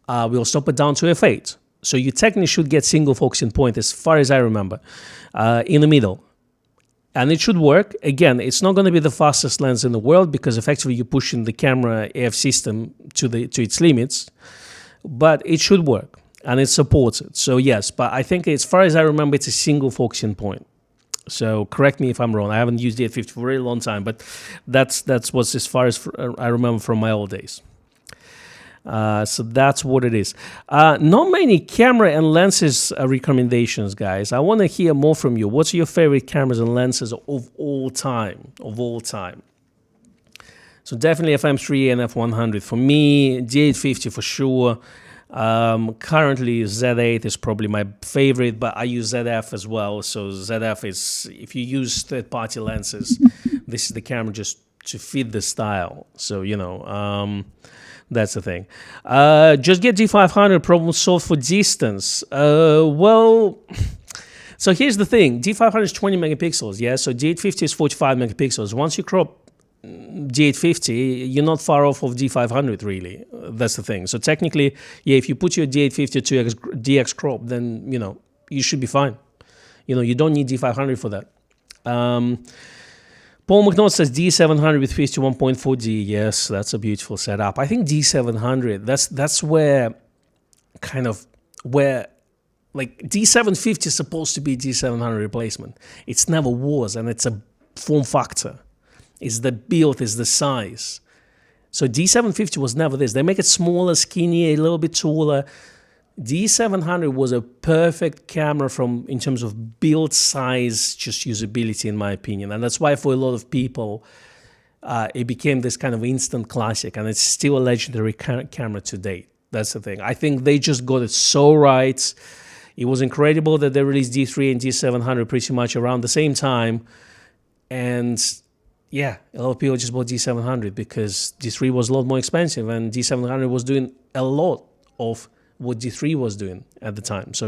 will stop it down to f8. So you technically should get single focusing point, as far as I remember, in the middle. And it should work. Again, it's not going to be the fastest lens in the world because effectively you're pushing the camera AF system to its limits. But it should work, and it supports it. So yes, but I think as far as I remember, it's a single focusing point. So correct me if I'm wrong. I haven't used the 850 for a very long time, but that's what's as far as I remember from my old days. So that's what it is. Not many camera and lenses recommendations, guys. I want to hear more from you. What's your favorite cameras and lenses of all time? So definitely FM3 and F100. For me, D850 for sure. Currently, Z8 is probably my favorite, but I use ZF as well. So ZF is, if you use third-party lenses, this is the camera just to fit the style. So, that's the thing. Just get D500, problem solved for distance. Well, so here's the thing. D500 is 20 megapixels, yeah? So D850 is 45 megapixels. Once you crop D850, you're not far off of D500, really. That's the thing. So technically, yeah, if you put your D850 to DX crop, then, you should be fine. You don't need D500 for that. Paul McNaught says D700 with 51.4D. Yes, that's a beautiful setup. I think D700, that's where like D750 is supposed to be D700 replacement. It's never was, and it's a form factor. It's the build, it's the size. So D750 was never this. They make it smaller, skinnier, a little bit taller. D700 was a perfect camera in terms of build size, just usability, in my opinion. And that's why for a lot of people, it became this kind of instant classic, and it's still a legendary camera to date. That's the thing. I think they just got it so right. It was incredible that they released D3 and D700 pretty much around the same time. And yeah, a lot of people just bought D700 because D3 was a lot more expensive, and D700 was doing a lot of what D3 was doing at the time. So,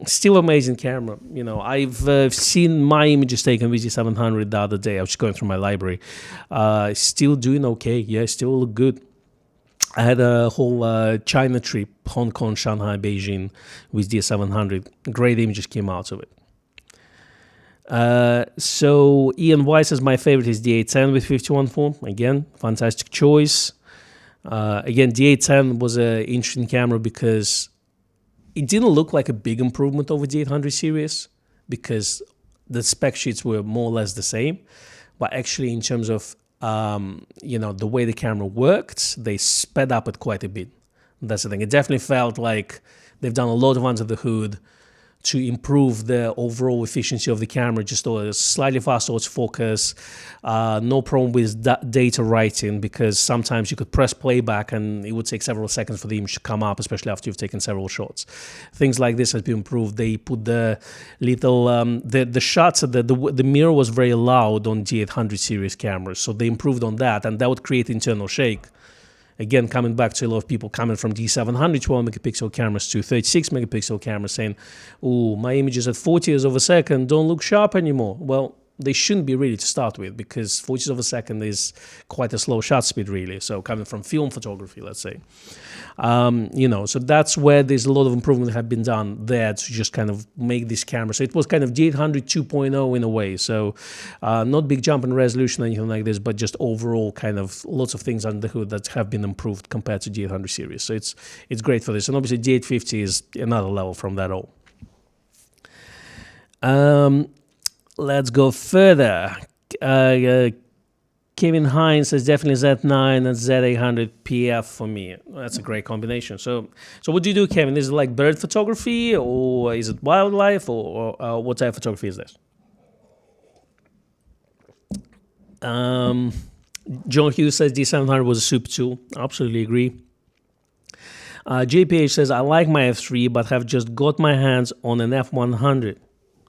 still amazing camera. I've seen my images taken with D700 the other day. I was just going through my library. Still doing okay. Yeah, still look good. I had a whole China trip, Hong Kong, Shanghai, Beijing with D700. Great images came out of it. So Ian Weiss says my favorite is D810 with 51.4. Again, fantastic choice. Again, D810 was an interesting camera because it didn't look like a big improvement over D800 series because the spec sheets were more or less the same. But actually, in terms of the way the camera worked, they sped up it quite a bit. That's the thing. It definitely felt like they've done a lot of under the hood to improve the overall efficiency of the camera, just a slightly faster autofocus, no problem with data writing, because sometimes you could press playback and it would take several seconds for the image to come up, especially after you've taken several shots. Things like this has been improved. They put the little, the shots, the mirror was very loud on D800 series cameras, so they improved on that, and that would create internal shake. Again, coming back to a lot of people coming from D700 12 megapixel cameras to 36 megapixel cameras saying, oh, my images at 40s of a second don't look sharp anymore. Well, they shouldn't be really to start with, because 40s of a second is quite a slow shutter speed, really. So coming from film photography, let's say. So that's where there's a lot of improvement that have been done there to just kind of make this camera. So it was kind of D800 2.0 in a way. So not big jump in resolution or anything like this, but just overall kind of lots of things under the hood that have been improved compared to D800 series. So it's great for this. And obviously D850 is another level from that all. Let's go further. Kevin Hines says definitely Z9 and Z800 PF for me. That's a great combination. So what do you do, Kevin? Is it like bird photography, or is it wildlife, or what type of photography is this? John Hughes says D700 was a super tool. Absolutely agree. JPH says I like my F3, but have just got my hands on an F100.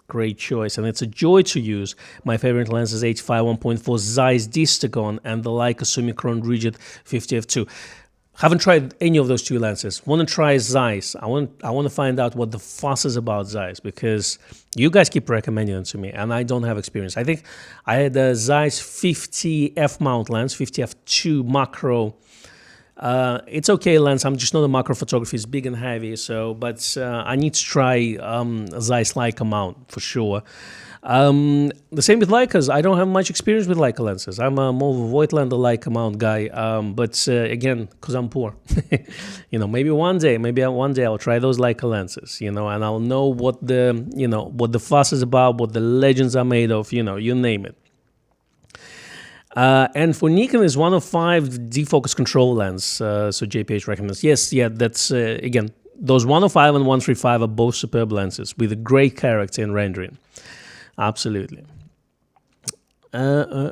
Great choice, and it's a joy to use. My favorite lens is H5 1.4 Zeiss Distagon and the Leica Summicron Rigid 50f2. Haven't tried any of those two lenses. Want to try Zeiss. I want to find out what the fuss is about Zeiss, because you guys keep recommending them to me, and I don't have experience. I think I had a Zeiss 50f mount lens, 50f2 macro. It's okay lens. I'm just not a macro photography. It's big and heavy, but I need to try Zeiss Leica mount for sure. The same with Leicas. I don't have much experience with Leica lenses. I'm more of a Voigtlander Leica mount guy. But again, because I'm poor, maybe one day I'll try those Leica lenses, and I'll know what the fuss is about, what the legends are made of, you name it. And for Nikon is 105 defocus control lens. So JPH recommends. Yes, yeah, that's, again, those 105 and 135 are both superb lenses with a great character in rendering. Absolutely. Paul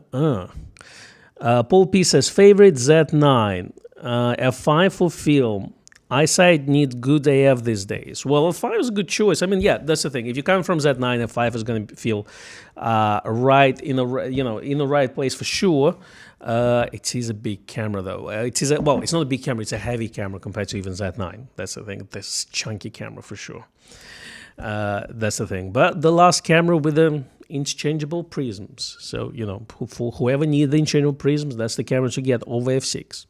P says, favorite Z9. F5 for film. Eyesight need good AF these days. Well, F5 is a good choice. I mean, yeah, that's the thing. If you come from Z9, F5 is going to feel right in the right place for sure. It is a big camera though. It's not a big camera. It's a heavy camera compared to even Z9. That's the thing. This chunky camera for sure. That's the thing. But the last camera with the interchangeable prisms. So for whoever needs the interchangeable prisms, that's the camera to get over F6.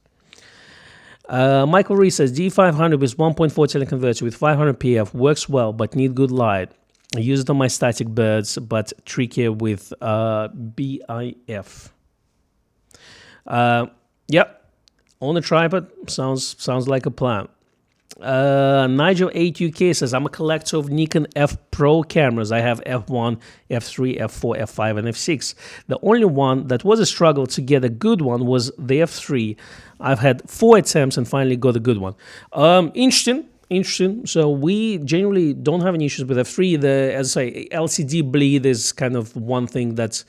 Michael Reese says D500 with 1.4 teleconverter with 500 PF works well but need good light. I use it on my static birds but trickier with BIF. Yep, on a tripod sounds like a plan. Nigel 8 UK says I'm a collector of Nikon F Pro cameras. I have F1, F3, F4, F5 and F6. The only one that was a struggle to get a good one was the F3. I've had 4 attempts and finally got a good one. Interesting. So we generally don't have any issues with F3. As I say, LCD bleed is kind of one thing that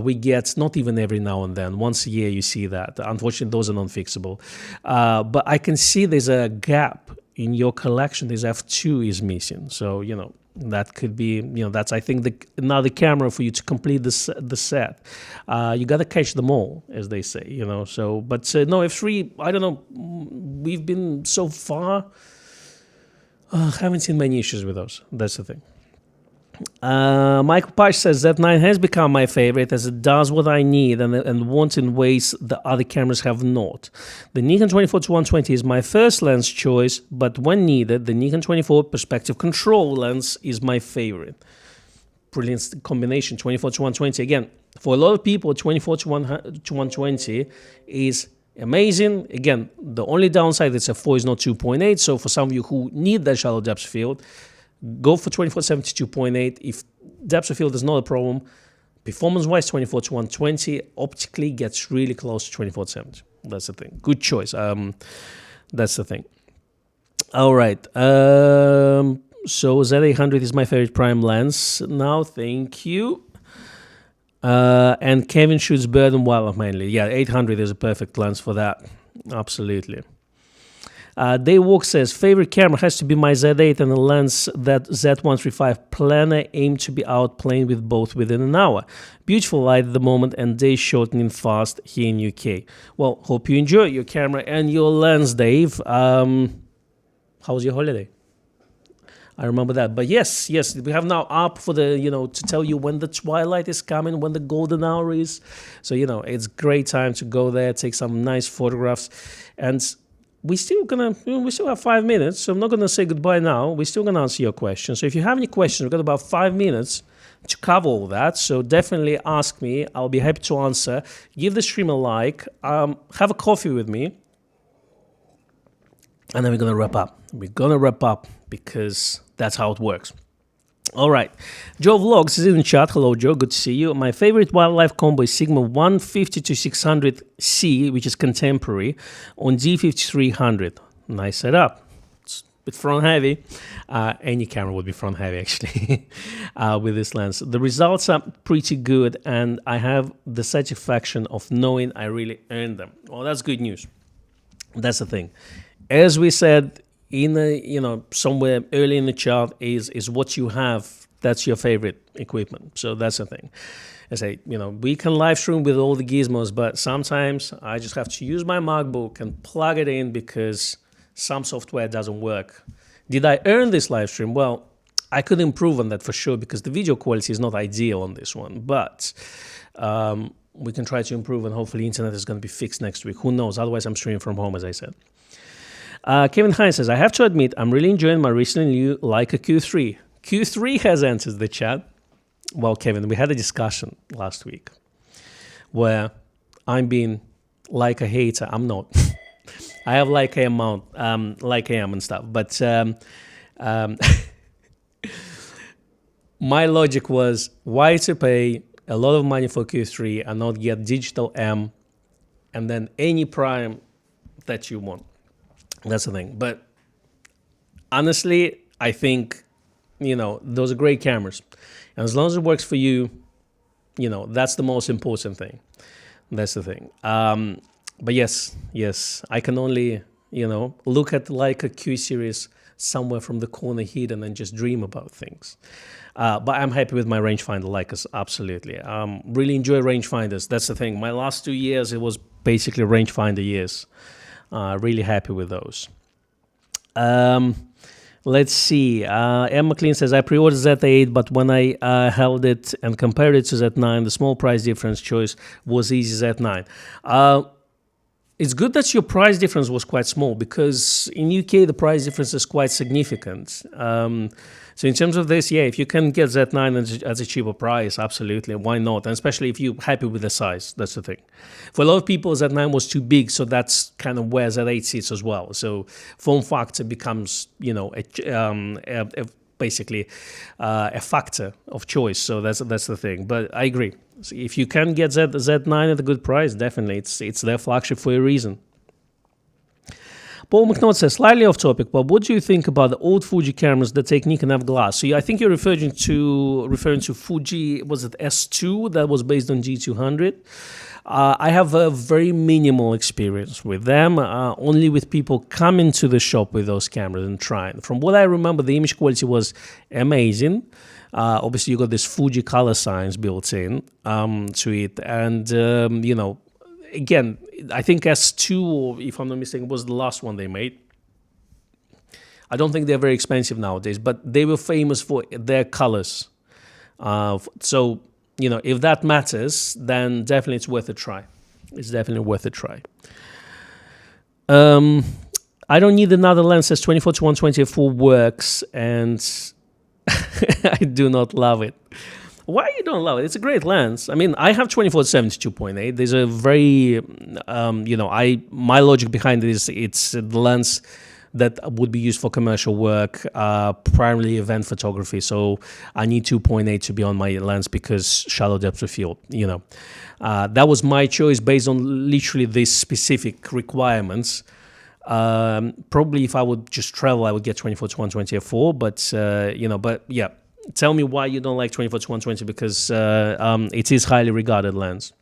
we get not even every now and then. Once a year you see that. Unfortunately, those are non-fixable. But I can see there's a gap in your collection. This F2 is missing. So, that could be, that's, I think, another camera for you to complete the set. You got to catch them all, as they say, So, but no, F3, I don't know. We've been so far, haven't seen many issues with those. That's the thing. Michael Pash says Z9 has become my favorite as it does what I need and wants in ways the other cameras have not. The Nikon 24-120 is my first lens choice, but when needed, the Nikon 24 perspective control lens is my favorite. Brilliant combination, 24-120. Again, for a lot of people, 24-120 is amazing. Again, the only downside is f4 is not 2.8, so for some of you who need that shallow depth of field, go for 24-70 2.8. If depth of field is not a problem, performance-wise, 24-120 optically gets really close to 24-70. That's the thing. Good choice. That's the thing. All right. So Z800 is my favorite prime lens now. Thank you. And Kevin shoots bird and wildlife mainly. Yeah, 800 is a perfect lens for that. Absolutely. Daywalk says, favorite camera has to be my Z8 and a lens that Z135 planner aim to be out playing with both within an hour. Beautiful light at the moment and day shortening fast here in UK. Well, hope you enjoy your camera and your lens, Dave. How was your holiday? I remember that. But yes, we have now up for the, to tell you when the twilight is coming, when the golden hour is. So, it's great time to go there, take some nice photographs. And we still have 5 minutes, so I'm not gonna say goodbye now. We're still gonna answer your questions. So if you have any questions, we've got about 5 minutes to cover all that. So definitely ask me. I'll be happy to answer. Give the stream a like. Have a coffee with me, and then we're gonna wrap up. We're gonna wrap up because that's how it works. All right, Joe Vlogs is in the chat. Hello, Joe. Good to see you. My favorite wildlife combo is Sigma 150-600C, which is contemporary, on D5300. Nice setup. It's a bit front heavy. Any camera would be front heavy, actually, with this lens. The results are pretty good, and I have the satisfaction of knowing I really earned them. Well, that's good news. That's the thing. As we said, in the, somewhere early in the chart is what you have. That's your favorite equipment. So that's the thing. I say, we can live stream with all the gizmos, but sometimes I just have to use my MacBook and plug it in because some software doesn't work. Did I earn this live stream? Well, I could improve on that for sure because the video quality is not ideal on this one, but we can try to improve and hopefully internet is going to be fixed next week. Who knows? Otherwise, I'm streaming from home, as I said. Kevin Hines says, I have to admit, I'm really enjoying my recently new Leica Q3. Q3 has entered the chat. Well, Kevin, we had a discussion last week where I'm being Leica hater. I'm not. I have Leica M mount, Leica M and stuff. But my logic was, why to pay a lot of money for Q3 and not get digital M and then any prime that you want? That's the thing. But honestly, I think, those are great cameras. And as long as it works for you, that's the most important thing. That's the thing. But yes, I can only, look at like a Q series somewhere from the corner hidden and just dream about things. But I'm happy with my rangefinder Leicas, absolutely. Really enjoy rangefinders. That's the thing. My last 2 years, it was basically rangefinder years. Really happy with those. Let's see. M. McLean says, I pre-ordered Z8, but when I held it and compared it to Z9, the small price difference choice was easy Z9. It's good that your price difference was quite small, because in UK the price difference is quite significant. So in terms of this, yeah, if you can get Z9 at a cheaper price, absolutely, why not? And especially if you're happy with the size, that's the thing. For a lot of people, Z9 was too big, so that's kind of where Z8 sits as well. So form factor becomes, basically a factor of choice. So that's the thing. But I agree. So if you can get Z9 at a good price, definitely it's their flagship for a reason. Paul McNaught says, slightly off topic, but what do you think about the old Fuji cameras that take Nikon F glass? So I think you're referring to Fuji, was it S2 that was based on G200? I have a very minimal experience with them, only with people coming to the shop with those cameras and trying. From what I remember, the image quality was amazing. Obviously, you got this Fuji color science built in to it. And, again, I think S2, if I'm not mistaken, was the last one they made. I don't think they're very expensive nowadays, but they were famous for their colors. So, if that matters, then definitely it's worth a try. It's definitely worth a try. I don't need another lens, says 24 to 120 f4 works, and I do not love it. Why you don't love it? It's a great lens. I mean, I have 24 to 72.8. There's a very, my logic behind it is it's the lens that would be used for commercial work, primarily event photography. So I need 2.8 to be on my lens because shallow depth of field, That was my choice based on literally these specific requirements. Probably if I would just travel, I would get 24 to 120 f4, but yeah. Tell me why you don't like 24 to 120, because it is highly regarded lens.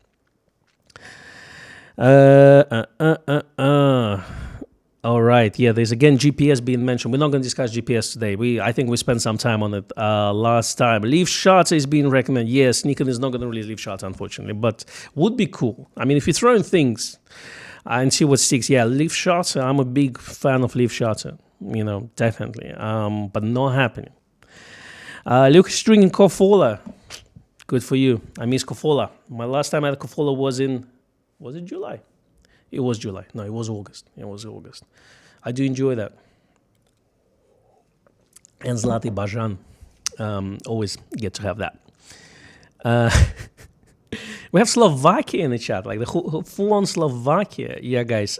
All right, yeah, there's again GPS being mentioned. We're not going to discuss GPS today. I think we spent some time on it last time. Leaf shutter is being recommended. Yes, Nikon is not going to release leaf shutter, unfortunately, but would be cool. I mean, if you're throwing things and see what sticks, yeah, leaf shutter, I'm a big fan of leaf shutter, definitely, but not happening. Lucas drinking Koffee. Good for you. I miss Koffee. My last time I had Koffee was it July? It was July. No, it was August. I do enjoy that. And Zlatý Bažan. Always get to have that. We have Slovakia in the chat, like the full-on Slovakia. Yeah, guys.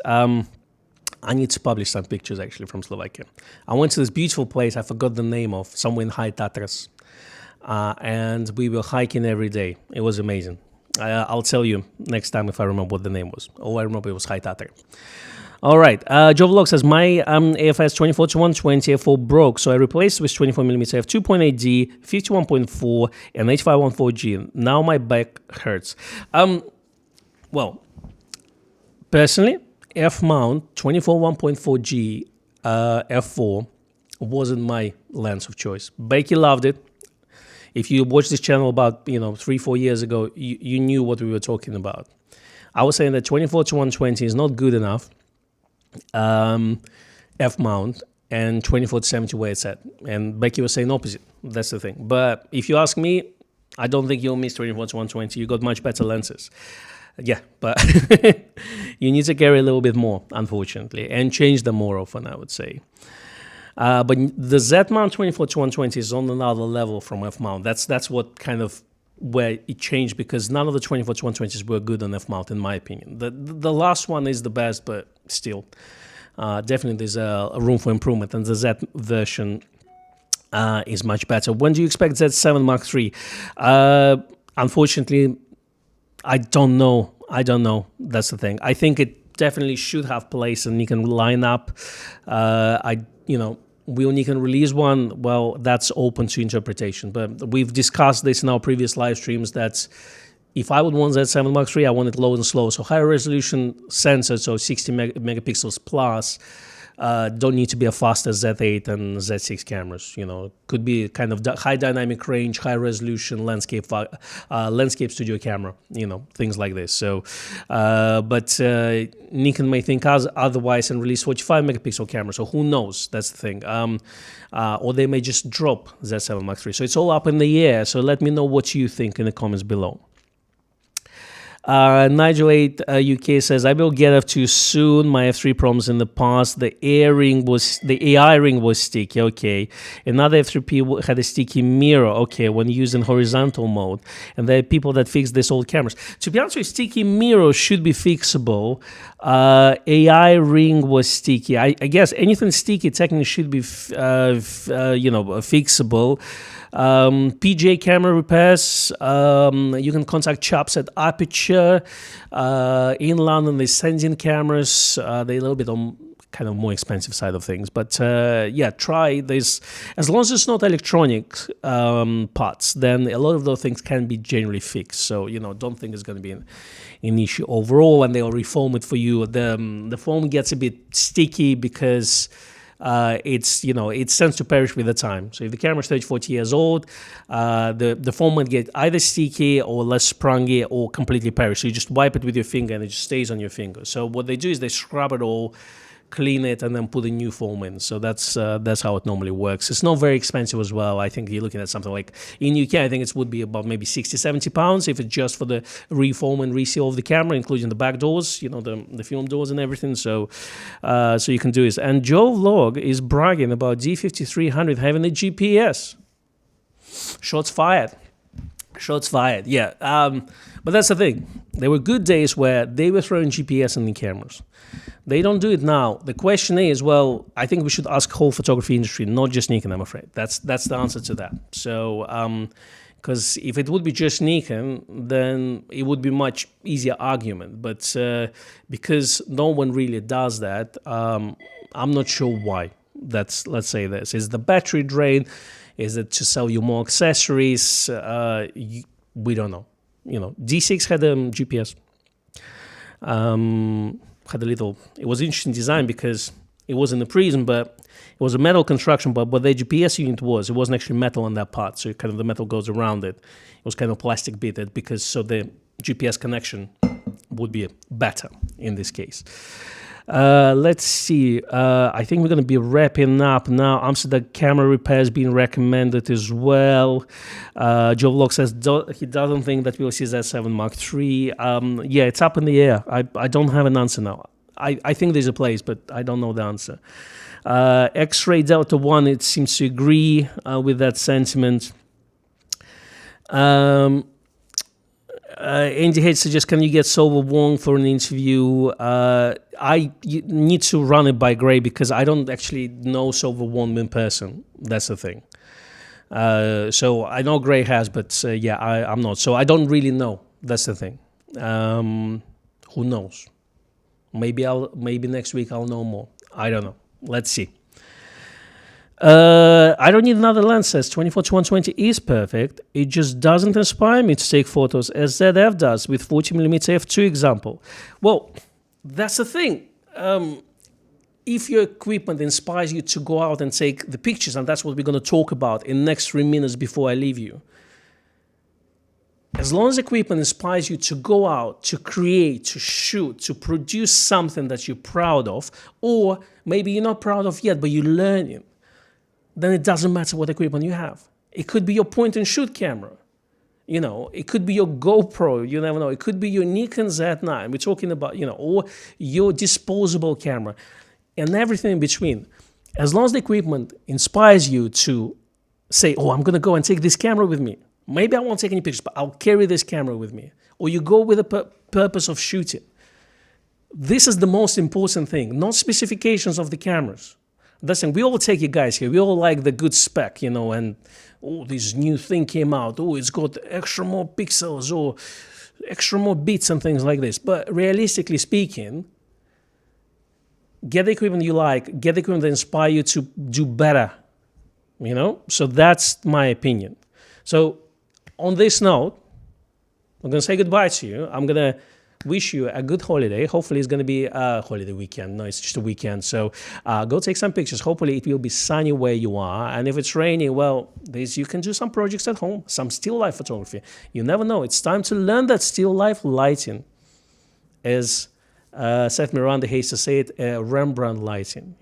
I need to publish some pictures, actually, from Slovakia. I went to this beautiful place, I forgot the name of, somewhere in High Tatras. And we were hiking every day. It was amazing. I'll tell you next time if I remember what the name was. All I remember it was High Tatra. All right. Joe Vlog says, my AFS 24 to 120 f4 broke, so I replaced it with 24mm f2.8D, 51.4, and H514G. Now my back hurts. Well, personally, F-mount 24 1.4G f4 wasn't my lens of choice. Becky loved it. If you watched this channel about 3-4 years ago, you knew what we were talking about. I was saying that 24 to 120 is not good enough F-mount, and 24 to 70 where it's at. And Becky was saying opposite. That's the thing. But if you ask me, I don't think you'll miss 24 to 120. You got much better lenses. Yeah, but you need to carry a little bit more, unfortunately, and change them more often, I would say. But the Z-mount 24 to 120 is on another level from F-mount. That's what kind of where it changed, because none of the 24 to 120s were good on F-mount, in my opinion. The last one is the best, but still, definitely there's a room for improvement, and the Z version is much better. When do you expect Z7 Mark III? Unfortunately, I don't know. That's the thing. I think it definitely should have place in Nikon lineup. Will Nikon release one? Well, that's open to interpretation. But we've discussed this in our previous live streams that if I would want Z7 Mark III, I want it low and slow. So higher resolution sensors, so 60 megapixels plus, don't need to be as fast as Z8 and Z6 cameras. Could be kind of high dynamic range, high resolution landscape studio camera. Things like this. So, but Nikon may think otherwise and release 45 megapixel camera. So who knows? That's the thing. Or they may just drop Z7 Mark III. So it's all up in the air. So let me know what you think in the comments below. Nigel 8 UK says, I will get F2 soon. My F3 problems in the past. The AI ring was sticky. Okay. Another F3P had a sticky mirror. Okay, when used in horizontal mode. And there are people that fix this old cameras. To be honest with you, sticky mirror should be fixable. AI ring was sticky. I guess anything sticky technically should be fixable. PJ camera repairs, you can contact chaps at Aperture. In London, there's Senzin cameras. They're a little bit on kind of more expensive side of things. But yeah, try this. As long as it's not electronic parts, then a lot of those things can be generally fixed. So, don't think it's going to be an issue overall, and they'll reform it for you. The foam gets a bit sticky because it tends to perish with the time. So if the camera is 30-40 years old, the foam might get either sticky or less sprungy or completely perish. So you just wipe it with your finger and it just stays on your finger. So what they do is they scrub it all, clean it, and then put a new foam in. So that's how it normally works. It's not very expensive as well. I think you're looking at something like, in UK, I think it would be about maybe 60-70 pounds if it's just for the reform and reseal of the camera, including the back doors, the film doors and everything. So you can do this. And Joe Vlog is bragging about D5300 having a GPS. Shots fired. Shots fired, yeah. But that's the thing. There were good days where they were throwing GPS in the cameras. They don't do it now. The question is, well, I think we should ask whole photography industry, not just Nikon, I'm afraid. That's the answer to that. So, because if it would be just Nikon, then it would be much easier argument. But because no one really does that, I'm not sure why. Let's say this. Is the battery drain? Is it to sell you more accessories? We don't know. D6 had a GPS. Had a little. It was interesting design because it wasn't a prism, but it was a metal construction. But what the GPS unit was, it wasn't actually metal on that part. So kind of the metal goes around it. It was kind of plastic bitted because so the GPS connection would be better in this case. Let's see. I think we're going to be wrapping up now. Amsterdam camera repairs being recommended as well. Joe Vlog says he doesn't think that we'll see Z7 Mark III. Yeah, it's up in the air. I don't have an answer now. I think there's a place, but I don't know the answer. X-Ray Delta 1, it seems to agree with that sentiment. Andy H suggests, can you get Solver Wong for an interview? I need to run it by Gray because I don't actually know Solver Wong in person. That's the thing. So I know Gray has, but yeah, I'm not. So I don't really know. That's the thing. Who knows? Maybe next week I'll know more. I don't know. Let's see. I don't need another lens, says 24-120 is perfect. It just doesn't inspire me to take photos as ZF does with 40mm f2 example. Well, that's the thing. If your equipment inspires you to go out and take the pictures, and that's what we're going to talk about in the next 3 minutes before I leave you. As long as equipment inspires you to go out, to create, to shoot, to produce something that you're proud of, or maybe you're not proud of yet, but you're learning, then it doesn't matter what equipment you have. It could be your point-and-shoot camera. It could be your GoPro. You never know. It could be your Nikon Z9. We're talking about, or your disposable camera and everything in between. As long as the equipment inspires you to say, oh, I'm going to go and take this camera with me. Maybe I won't take any pictures, but I'll carry this camera with me. Or you go with the purpose of shooting. This is the most important thing, not specifications of the cameras. Listen, we all take it, guys, here. We all like the good spec, and oh, this new thing came out. Oh, it's got extra more pixels or extra more bits and things like this. But realistically speaking, get the equipment you like, get the equipment that inspire you to do better, So that's my opinion. So on this note, I'm going to say goodbye to you. I'm going to wish you a good holiday. Hopefully it's going to be a holiday weekend. No, it's just a weekend. So go take some pictures. Hopefully it will be sunny where you are. And if it's raining, well, you can do some projects at home, some still life photography. You never know. It's time to learn that still life lighting. As Seth Miranda hates to say it, Rembrandt lighting,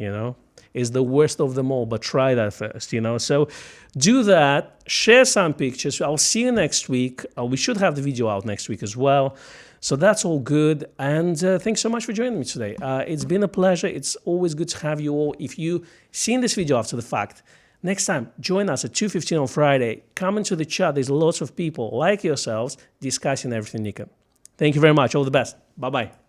is the worst of them all, but try that first, So do that, share some pictures. I'll see you next week. We should have the video out next week as well. So that's all good. And thanks so much for joining me today. It's been a pleasure. It's always good to have you all. If you've seen this video after the fact, next time, join us at 2:15 on Friday. Come into the chat. There's lots of people like yourselves discussing everything Nikon. Thank you very much. All the best. Bye-bye.